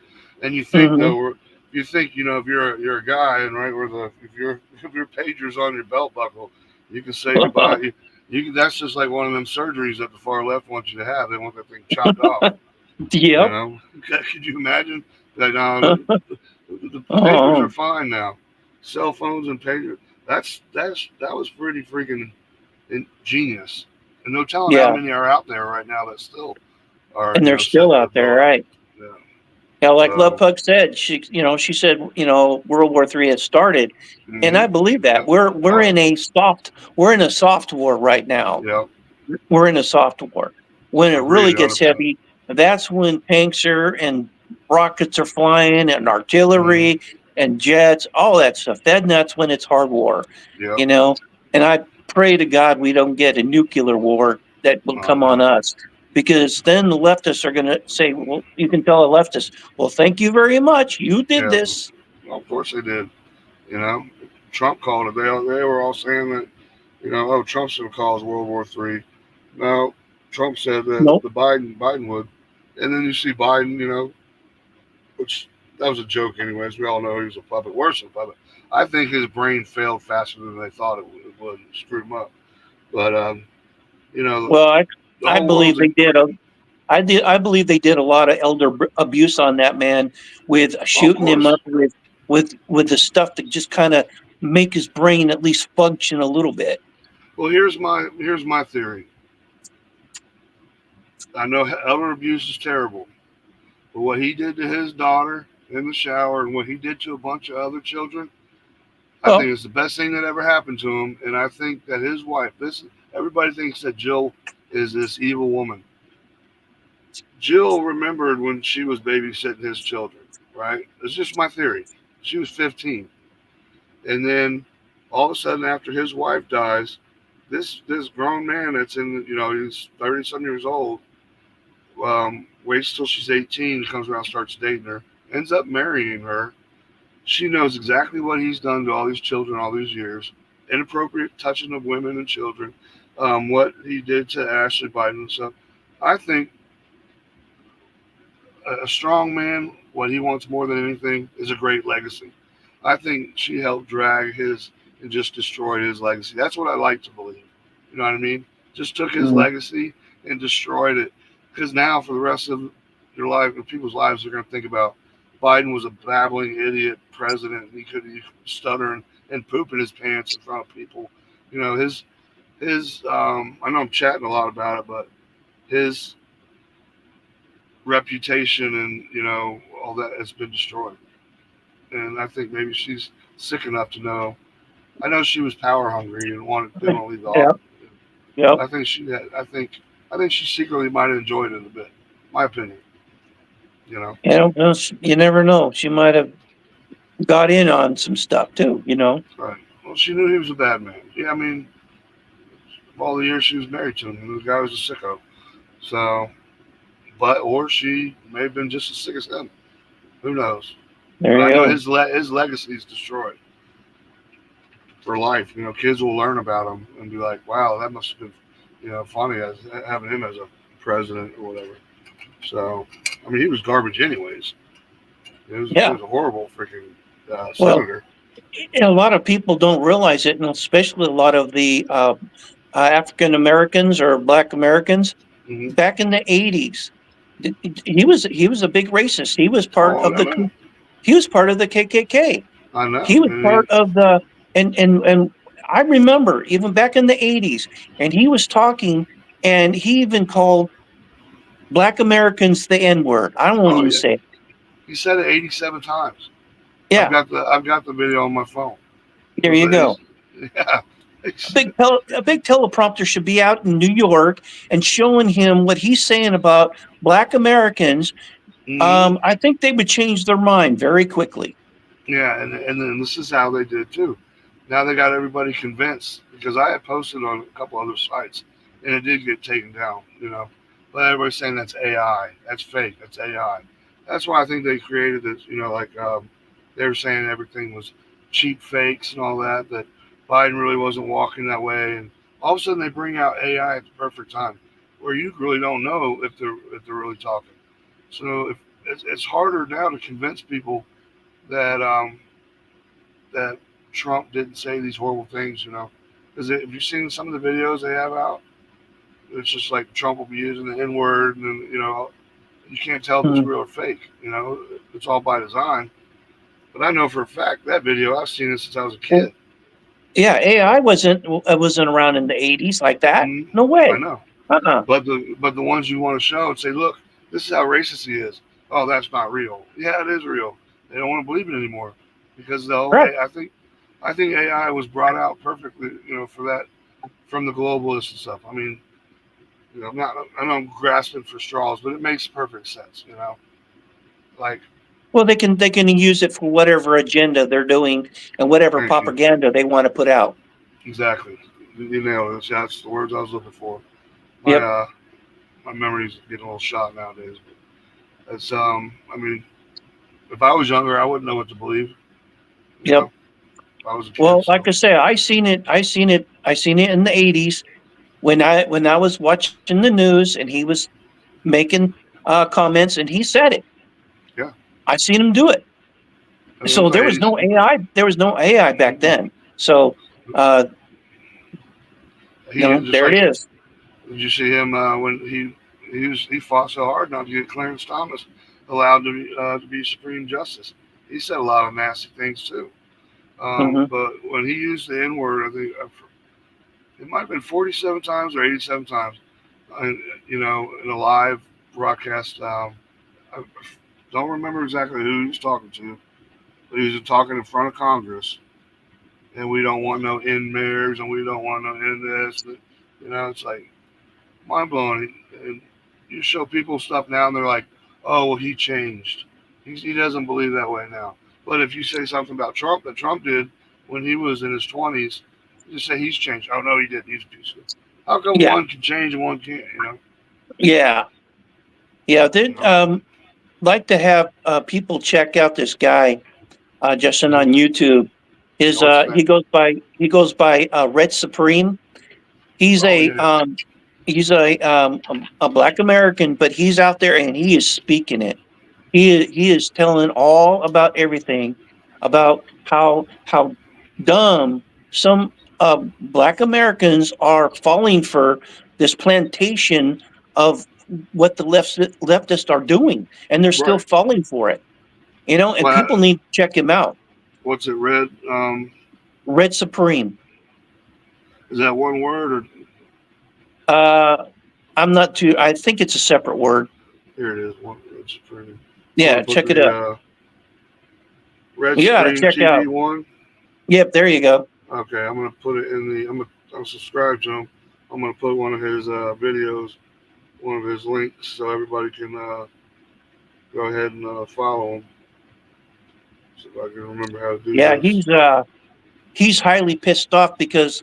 And you think Hmm. though, if you're a guy and right where if your pager's on your belt buckle, you can say goodbye. That's just like one of them surgeries that the far left wants you to have. They want that thing chopped off. You Yep. know, could you imagine that? The pagers are Oh, fine now. Cell phones and pagers. That was pretty freaking genius. And no telling how yeah. many are out there right now that still are And they're still setting out up there, boat. right? Yeah. Yeah, like Love So. Puck said, she said, World War III has started, and Mm-hmm. I believe that Yep. we're Oh. in a soft war right now. Yep. We're in a soft war. When it really Agreed. gets 100%. heavy, that's when tanks are and rockets are flying and Mm-hmm. artillery and jets, all that stuff. That's when it's hard war, Yep. you know. And I pray to God we don't get a nuclear war that will Oh come on no. us, because then the leftists are going to say, well, you can tell a leftist, well, thank you very much, you did Yeah. this. Well, of course they did. You know, Trump called it. They were all saying that. Oh, Trump's going to cause World War III. No, Trump said that Nope. the Biden would, and then you see Biden. Which that was a joke, anyways. We all know he was a puppet, worse than a puppet. I think his brain failed faster than they thought it would and screwed him up. But Well, the I whole believe world's they did. I believe they did a lot of elder abuse on that man with of shooting him course. up with the stuff to just kind of make his brain at least function a little bit. Well, here's my theory. I know elder abuse is terrible, but what he did to his daughter in the shower and what he did to a bunch of other children, I think Well, it's the best thing that ever happened to him. And I think that his wife, everybody thinks that Jill is this evil woman. Jill remembered when she was babysitting his children, right? It's just my theory. She was 15. And then all of a sudden, after his wife dies, this grown man that's he's 30 some years old, waits till she's 18, comes around, starts dating her, ends up marrying her. She knows exactly what he's done to all these children all these years, inappropriate touching of women and children, what he did to Ashley Biden and stuff. I think a strong man, what he wants more than anything is a great legacy. I think she helped drag his and just destroy his legacy. That's what I like to believe. You know what I mean? Just took his mm, legacy and destroyed it. Because now, for the rest of your life, people's lives, they're going to think about Biden was a babbling idiot president. He could stutter and poop in his pants in front of people. His his I know I'm chatting a lot about it, but his reputation and all that has been destroyed. And I think maybe she's sick enough to know. I know she was power hungry and didn't want to leave the Yeah. office. Yep. I think I think she secretly might have enjoyed it a bit. My opinion. You know. You never know. She might have got in on some stuff too. Right. Well, she knew he was a bad man. Yeah, I mean, all the years she was married to him, the guy was a sicko. So, or she may have been just as sick as him. Who knows? There But I you know go. his legacy is destroyed for life. Kids will learn about him and be like, "Wow, that must have been, funny as having him as a president or whatever." So, I mean, he was garbage anyways. He Yeah. was a horrible freaking Well, senator. and a lot of people don't realize it, and especially a lot of the African Americans or Black Americans Hmm. back in the '80s. He was a big racist. Oh, I know. He was part of the KKK. I know. He was part of the and I remember even back in the '80s, and he was talking, and he even called Black Americans the N word. I won't Oh even yeah. say it. He said it 87 times. Yeah, I've got the video on my phone. there you go. Yeah. A big teleprompter should be out in New York and showing him what he's saying about Black Americans. Mhm. I think they would change their mind very quickly. Yeah, and then this is how they did too. Now they got everybody convinced because I had posted on a couple other sites, and it did get taken down. But everybody's saying that's AI, that's fake, that's AI. That's why I think they created this. They were saying everything was cheap fakes and all that. That Biden really wasn't walking that way, and all of a sudden they bring out AI at the perfect time, where you really don't know if they're really talking. So if it's harder now to convince people that that Trump didn't say these horrible things, because if you've seen some of the videos they have out, it's just like Trump will be using the N word, and then you can't tell if it's Mhm. real or fake. It's all by design. But I know for a fact that video I've seen it since I was a kid. Yeah, AI wasn't around in the '80s like that. Mhm. No I way. know. Uh-uh. But the ones you want to show and say, look, this is how racist he is. Oh, that's not real. Yeah, it is real. They don't want to believe it anymore because Right. I think AI was brought out perfectly, for that from the globalists and stuff. I mean, I know I'm grasping for straws, but it makes perfect sense. Like Well, they can use it for whatever agenda they're doing and whatever thank you propaganda they want to put out. exactly. You nailed it. That's the words I was looking for. My Yep. my memory's getting a little shot nowadays. But it's I mean, if I was younger, I wouldn't know what to believe. You Yep. know, if I was a kid. Well, like So I say, I seen it in the '80s when I was watching the news and he was making comments and he said it. yeah, I seen him do it. it was So the there was 80s. no AI. There was no AI back Mm-mm. then. So uh, He just there it like is. did you see him when he fought so hard not to get Clarence Thomas allowed to be Supreme Justice. He said a lot of nasty things too. Hmm. But when he used the N word, I think it might have been 47 times or 87 times, in a live broadcast. I don't remember exactly who he was talking to, but he was talking in front of Congress, and we don't want no in mayors, and we don't want no in this. It's like mind blowing. And you show people stuff now, and they're like, "Oh, well, he changed. He doesn't believe that way now." But if you say something about Trump that Trump did when he was in his 20s, you say he's changed. Oh no, he didn't. He's a piece of. How come Yeah. one can change and one can't? Yeah. Yeah. They You know? like to have people check out this guy Justin Mhm. on YouTube. His What's his name? he goes by Red Supreme. He's Oh yeah, he's a Black American, but he's out there and he is speaking it. He is telling all about everything about how dumb some Black Americans are falling for this plantation of what the leftists are doing, and they're still right. falling for it. And Well, people need to check him out. what's it? Red. Red Supreme. Is that one word or I'm not too. I think it's a separate word. here it is? One. It's pretty. Yeah, Want to put check it up. the Red You gotta Stream check TV out. one? Yep, there you go. Okay, I'm gonna put it in the. I'm subscribed to him. I'm gonna put one of his videos, one of his links, so everybody can go ahead and follow him. See if I can remember how to do Yeah, this. he's highly pissed off because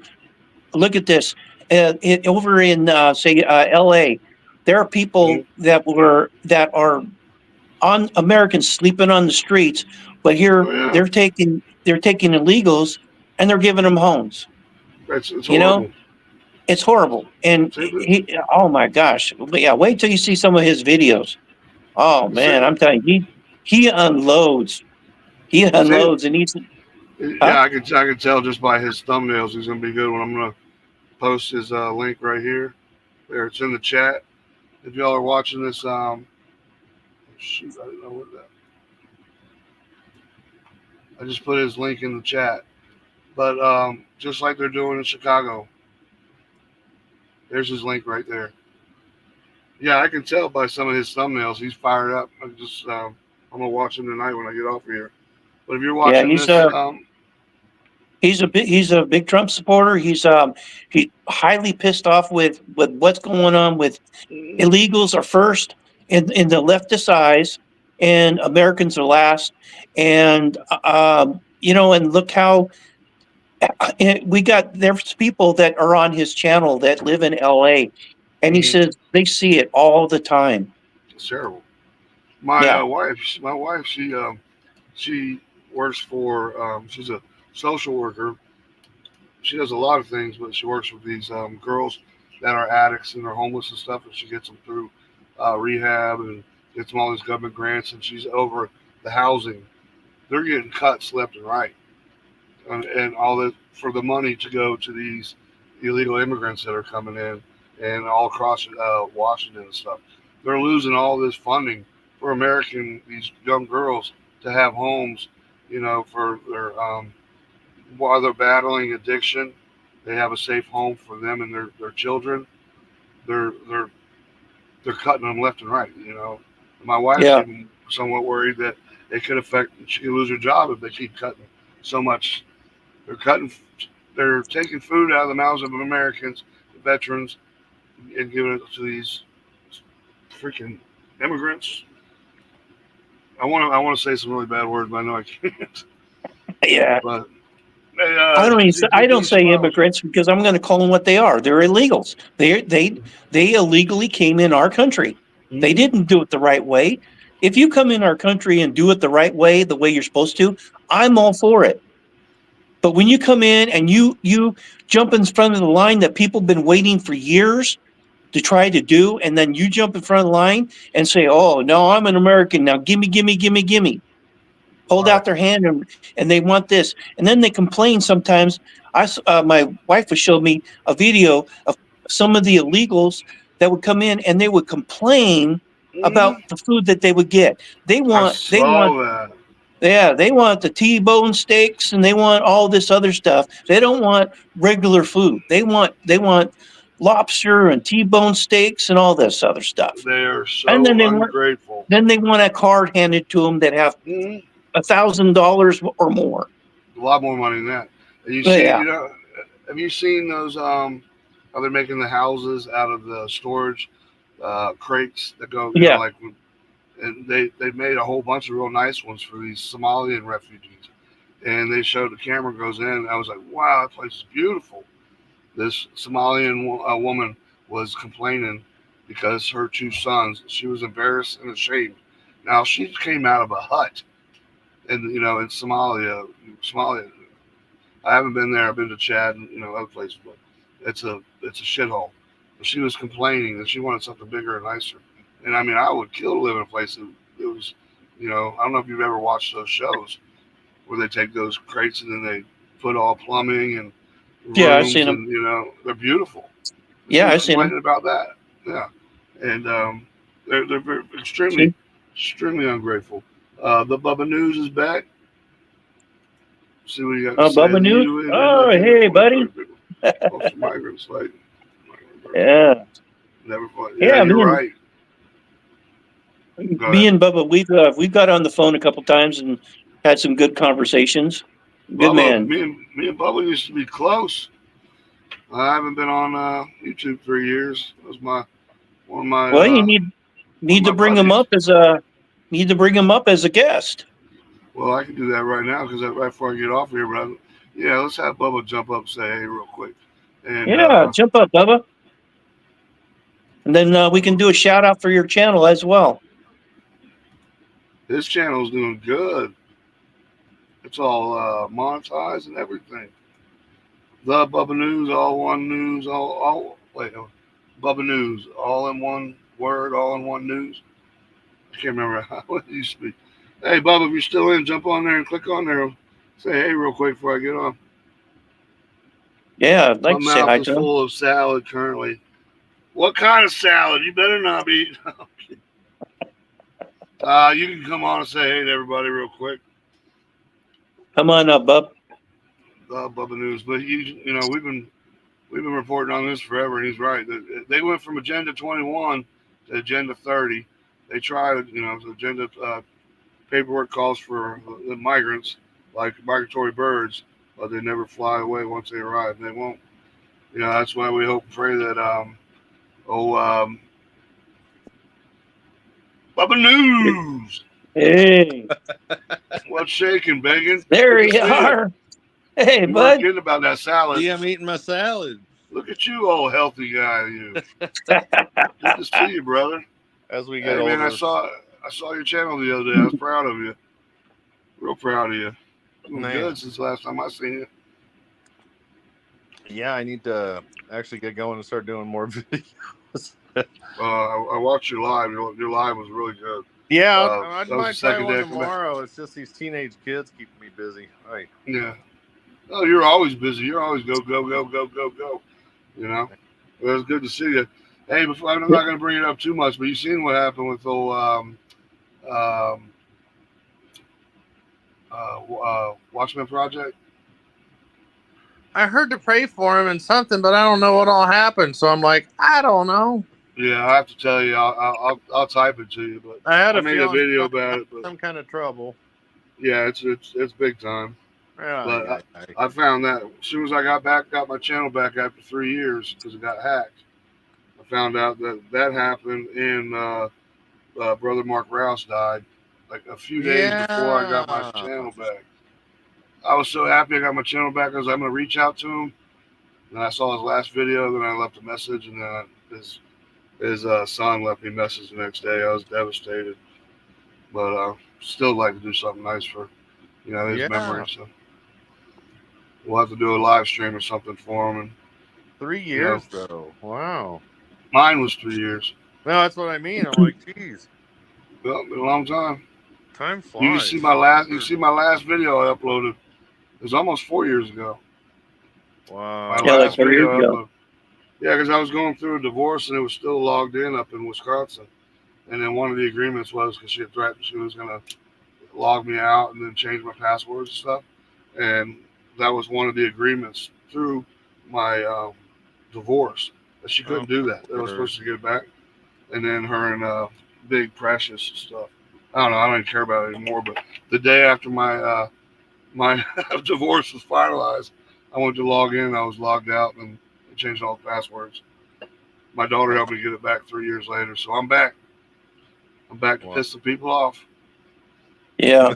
look at this. Over in say L.A., there are people that are on Americans sleeping on the streets, but here Oh yeah, they're taking illegals and they're giving them homes. it's You know, horrible. it's horrible. And See, oh my gosh, but yeah, wait till you see some of his videos. Oh man, I'm telling you, he unloads. He see, unloads, and he's huh? yeah, I can tell just by his thumbnails he's gonna be good. When I'm gonna post his link right here. There, it's in the chat. If y'all are watching this, shoot, I didn't know what that. I just put his link in the chat. But just like they're doing in Chicago, there's his link right there. Yeah, I can tell by some of his thumbnails he's fired up. I'm gonna watch him tonight when I get off here. But if you're Yeah, watching this, he's a big Trump supporter. He's highly pissed off with what's going on with illegals are first in the leftist eyes, and Americans are last. And and look how we got there's people that are on his channel that live in L.A. and he says they see it all the time. it's terrible. My Yeah. wife, she works for she's a social worker. She does a lot of things, but she works with these girls that are addicts and they're homeless and stuff, and she gets them through rehab and gets them all these government grants, and she's over the housing. They're getting cuts left and right, and all that for the money to go to these illegal immigrants that are coming in and all across Washington and stuff. They're losing all this funding for these young girls to have homes, for their while they're battling addiction, they have a safe home for them and their children. They're cutting them left and right. My wife's Yeah. even somewhat worried that it could affect she could lose her job if they keep cutting so much. They're taking food out of the mouths of Americans, veterans, and giving it to these freaking immigrants. I want to say some really bad words, but I know I can't. Yeah. But I don't say immigrants because I'm going to call them what they are. They're illegals. They illegally came in our country. They didn't do it the right way. If you come in our country and do it the right way, the way you're supposed to, I'm all for it. But when you come in and you jump in front of the line that people have been waiting for years to try to do, and then you jump in front of the line and say, "Oh no, I'm an American now. Gimme." Hold out their hand and they want this, and then they complain sometimes. My wife showed me a video of some of the illegals that would come in and they would complain about the food that they would get. They want that. yeah, they want the T-bone steaks and they want all this other stuff. They don't want regular food. They want lobster and T-bone steaks and all this other stuff. They are so And then ungrateful. then they want a card handed to them that have $1,000 or more. A lot more money than that. And you see, have you seen those? How they're making the houses out of the storage crates that go, and they made a whole bunch of real nice ones for these Somalian refugees. And they showed the camera goes in, and I was like, wow, that place is beautiful. This Somalian woman was complaining because her two sons, she was embarrassed and ashamed. Now she came out of a hut, in Somalia. I haven't been there. I've been to Chad and other places, but it's a shithole. But she was complaining that she wanted something bigger and nicer. And I mean, I would kill to live in a place that it was, I don't know if you've ever watched those shows where they take those crates and then they put all plumbing and rooms, I've seen them. And they're beautiful. Yeah, I've seen them. About that. Yeah, and they're very, extremely ungrateful. The Bubba News is back. See what you got to say. Bubba News? Oh, hey, buddy. Most migrants, like, Yeah. never fought. Yeah, Yeah, you're right. Go me ahead. and Bubba, we've got on the phone a couple times and had some good conversations. Good Bubba, man. me and Bubba used to be close. I haven't been on YouTube 3 years. That was one of my Well, you one of need to my bring him buddies. up as a guest. Well, I can do that right now because right before I get off here, but yeah, let's have Bubba jump up and say hey real quick. And Yeah, jump up, Bubba. And then we can do a shout out for your channel as well. his channel's doing good. It's all monetized and everything. The Bubba News, all one news, Bubba News, all in one word, all in one news. I can't remember how it used to be. Hey, Bubba, if you're still in, jump on there and click on there. Say hey real quick before I get on. Yeah, I'd My like to say mouth hi is to him. full of salad currently. What kind of salad? You better not be. You can come on and say hey to everybody real quick. Come on up, Bub. Bubba News, but you know, we've been reporting on this forever, and he's right. They went from Agenda 21 to Agenda 30. They tried, you know, the agenda paperwork calls for the migrants, like migratory birds, but they never fly away once they arrive. They won't. You know, that's why we hope and pray that Bubba News. Hey, What's shaking, Bacon? there Good to you see you. are. Hey, You weren't bud. kidding about that salad. Yeah, I'm eating my salad. Look at you, old healthy guy. You. Good to see you, brother. As we get Hey, man, older. I saw your channel the other day. I was proud of you. Real proud of you. Doing Man. good since the last time I seen you. Yeah, I need to actually get going and start doing more videos. I watched your live. Your live was really good. Yeah, that I was the might try second one day I come back. tomorrow. It's just these teenage kids keeping me busy. All right. Yeah. Oh, you're always busy. You're always go. You know. Well, it's good to see you. Hey, I'm not going to bring it up too much, but you seen what happened with old Watchmen Project? I heard to pray for him and something, but I don't know what all happened. So I'm like, I don't know. Yeah, I have to tell you. I'll type it to you, but I had I made a feeling video about it. But some kind of trouble. yeah, it's big time. Yeah, But I found that as soon as I got my channel back after 3 years because it got hacked. I found out that happened, and Brother Mark Rouse died like a few days before I got my channel back. I was so happy I got my channel back. I was I'm gonna reach out to him. And I saw his last video. Then I left a message, and then his son left me a message the next day. I was devastated, but still like to do something nice for his memory. So we'll have to do a live stream or something for him. And 3 years though. Wow. Mine was 3 years. No, that's what I mean. I'm like, geez. Well, been a long time. Time flies. You see my last video I uploaded. It was almost 4 years ago. Wow. My last video I uploaded. Yeah, because I was going through a divorce and it was still logged in up in Wisconsin. And then one of the agreements was because she had threatened she was going to log me out and then change my passwords and stuff. And that was one of the agreements through my divorce. That she couldn't do that. They were supposed to get it back. And then her and Big Precious stuff. I don't know. I don't even care about it anymore. But the day after my my divorce was finalized, I went to log in. I was logged out and changed all the passwords. My daughter helped me get it back 3 years later. So I'm back. I'm back to piss some people off. Yeah.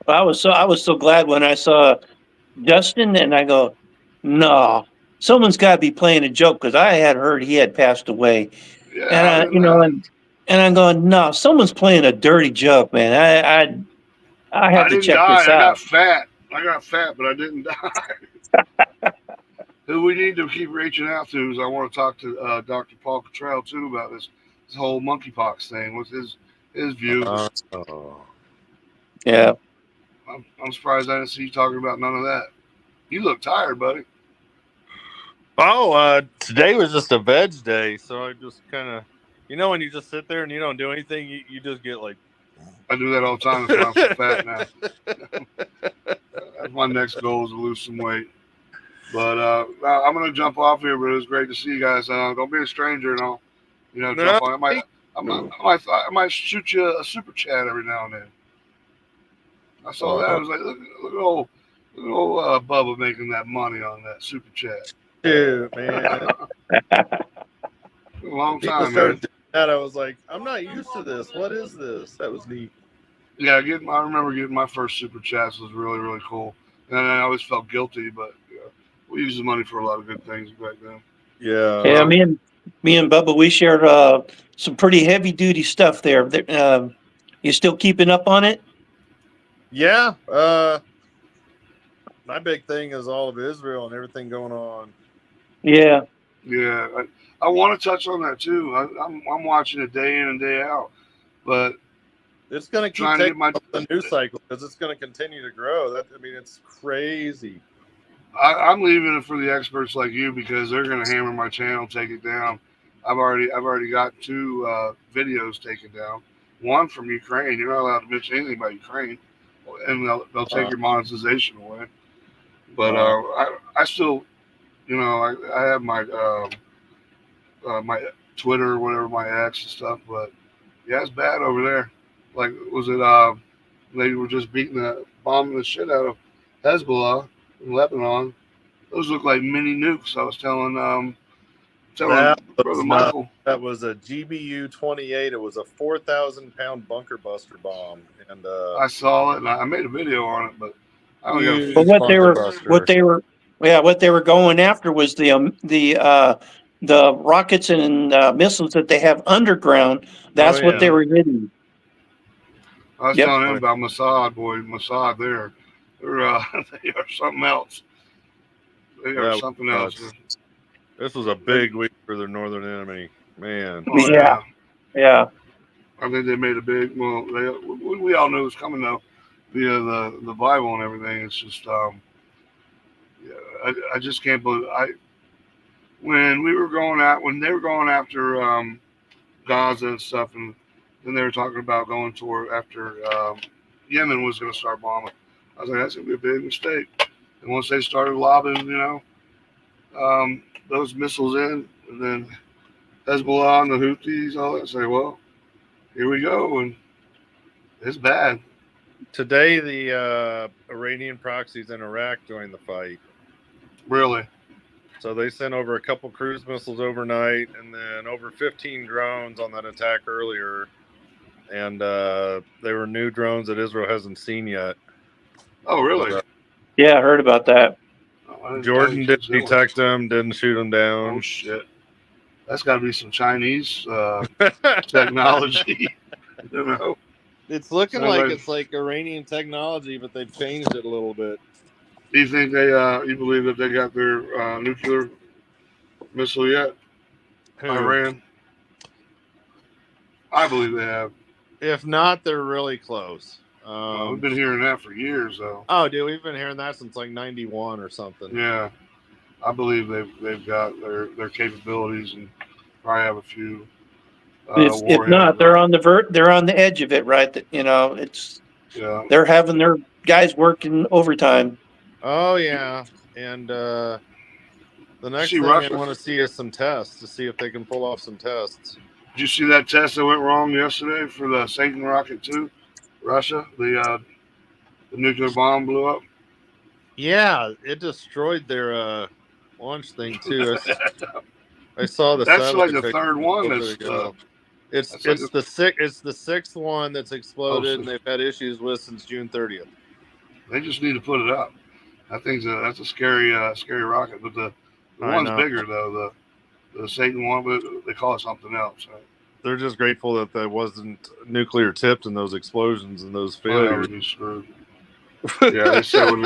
I was so glad when I saw Justin, and I go, no, someone's got to be playing a joke because I had heard he had passed away. Yeah, and and I'm going, no, someone's playing a dirty joke, man. I have to check this out. I got fat, but I didn't die. Who we need to keep reaching out to is I want to talk to Dr. Paul Cottrell too about this whole monkeypox thing. What's his view? Yeah. I'm surprised I didn't see you talking about none of that. You look tired, buddy. Oh, today was just a veg day, so I just kind of, when you just sit there and you don't do anything, you just get like. I do that all the time. That's why I'm so fat now. That's my next goal is to lose some weight. But I'm gonna jump off here. But it was great to see you guys. Don't be a stranger, and I'll No, jump on. I might shoot you a super chat every now and then. I saw that. I was like, look at old Bubba making that money on that super chat. dude, man. A long People time, started man. doing that. I was like, I'm not used to this. What is this? That was neat. Yeah, I remember getting my first super chats. Was really, really cool. And I always felt guilty, but we used the money for a lot of good things back then. Yeah. Yeah, me and Bubba, we shared some pretty heavy duty stuff there. You still keeping up on it? Yeah. My big thing is all of Israel and everything going on. Yeah. Yeah, I want to touch on that too. I'm watching it day in and day out, but It's going to keep trying to taking get my the news cycle because it's going to continue to grow. It's crazy. I'm leaving it for the experts like you because they're going to hammer my channel, take it down. I've already got 2 videos taken down. One from Ukraine. You're not allowed to mention anything about Ukraine, and they'll take your monetization away. But I still, I have my my Twitter or whatever, my X and stuff. But yeah, it's bad over there. Like, was it? They were just bombing the shit out of Hezbollah in Lebanon. Those look like mini nukes. I was telling That Brother was Michael. That was a GBU-28. It was a 4,000-pound bunker buster bomb, and I saw it and I made a video on it, but I only got a huge But what they bunker were what they were going after was the rockets and missiles that they have underground. That's what they were hitting. I was Yep. telling him about Mossad. They're they are something else. They are That something was else. This was a big week for their northern enemy, man. Oh, Yeah. I think they made a big. Well, we all knew it was coming though, via the Bible and everything. It's just I just can't believe when they were going after Gaza and stuff, and then they were talking about going after Yemen was going to start bombing. I was like, that's going to be a big mistake. And once they started lobbing, those missiles in, and then Hezbollah and the Houthis, all that, say, well, here we go, and it's bad. Today, the Iranian proxies in Iraq joined the fight. Really? So they sent over a couple cruise missiles overnight, and then over 15 drones on that attack earlier. And they were new drones that Israel hasn't seen yet. Oh, really? But, Yeah, I heard about that. Jordan didn't detect them, didn't shoot them down. Oh, shit. That's got to be some Chinese technology. It's looking it's like Iranian technology, but they've changed it a little bit. Do you think you believe that they got their nuclear missile yet? Who? Iran? I believe they have. If not, they're really close. We've been hearing that for years, though. Oh, dude, we've been hearing that since like 91 or something. Yeah, I believe they've got their capabilities and probably have a few. If not, they're on the edge of it, right? They're having their guys working overtime. Oh yeah, and the next thing Russia? I want to see is some tests to see if they can pull off some tests. Did you see that test that went wrong yesterday for the Satan rocket 2? Russia, the nuclear bomb blew up. Yeah, it destroyed their launch thing too. I saw the. That's like the third one. It's the sixth one that's exploded, and they've had issues with since June 30th. They just need to put it up. I think that's a scary rocket, but the one's bigger though. The Satan one, but they call it something else. Right? They're just grateful that wasn't nuclear tipped in those explosions and those failures. Yeah, they said when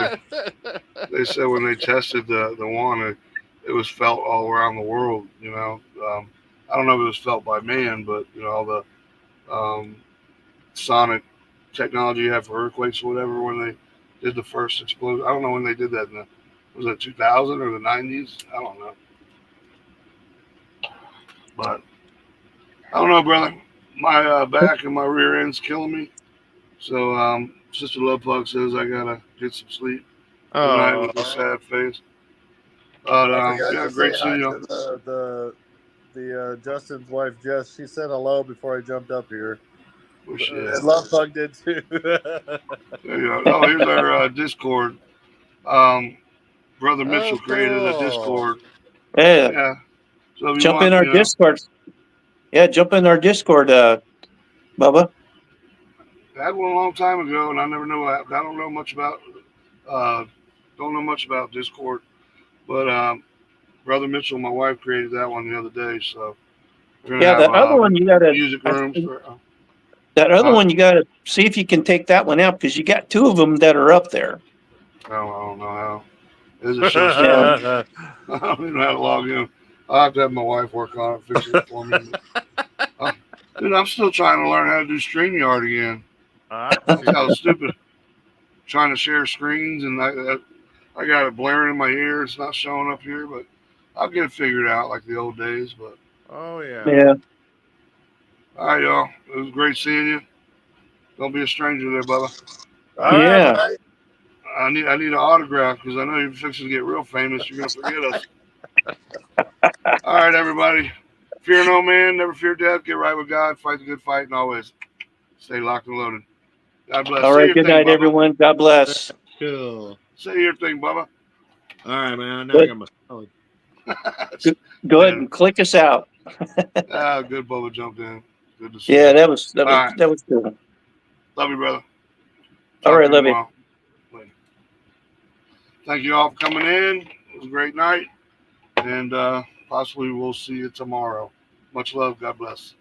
they tested the one, it was felt all around the world. I don't know if it was felt by man, but all the sonic technology you have for earthquakes or whatever when they did the first explosion. I don't know when they did that. Was it 2000 or the 90s? I don't know. But I don't know, brother. My back and my rear end's killing me. So Sister Love Plug says I gotta get some sleep tonight with a sad face. I forgot Yeah, to great say seeing hi you. to the Justin's wife Jess. She said hello before I jumped up here. Oh, shit. And Love Bug did too. There you go. Oh, here's our Discord. Brother Mitchell created a cool. Discord. Yeah, Yeah. So if you jump in want, our you know, Discord. Yeah, jump in our Discord, Bubba. I had one a long time ago, and I never knew. I don't know much about. Uh, don't know much about Discord, but Brother Mitchell, my wife, created that one the other day. So we're gonna Yeah, have that other one you gotta. music rooms for. That other Huh? one you gotta see if you can take that one out because you got two of them that are up there. I don't know how. Is it show stuff? I don't even know how to log in. I'll have to have my wife work on it, fix it for me. Dude, I'm still trying to learn how to do StreamYard again. That's how stupid. Trying to share screens, and I got it blaring in my ear. It's not showing up here, but I'll get it figured out like the old days. But Oh yeah. Yeah. all right, y'all. It was great seeing you. Don't be a stranger there, Bubba. All right, Yeah. buddy. I need an autograph because I know you're fixing to get real famous. You're gonna forget us. All right, everybody. Fear no man, never fear death. Get right with God, fight the good fight, and always stay locked and loaded. God bless. All Say right. your Good thing, night, Bubba. everyone. God bless. Cool. Say your thing, Bubba. All right, man. Now I got my salad. Go ahead and click us out. Good Bubba jumped in. Good to see Yeah, you. that was All right. cool. Love you, brother. All Talk right, to you love you. tomorrow. Later. Thank you all for coming in. It was a great night. And possibly we'll see you tomorrow. Much love. God bless.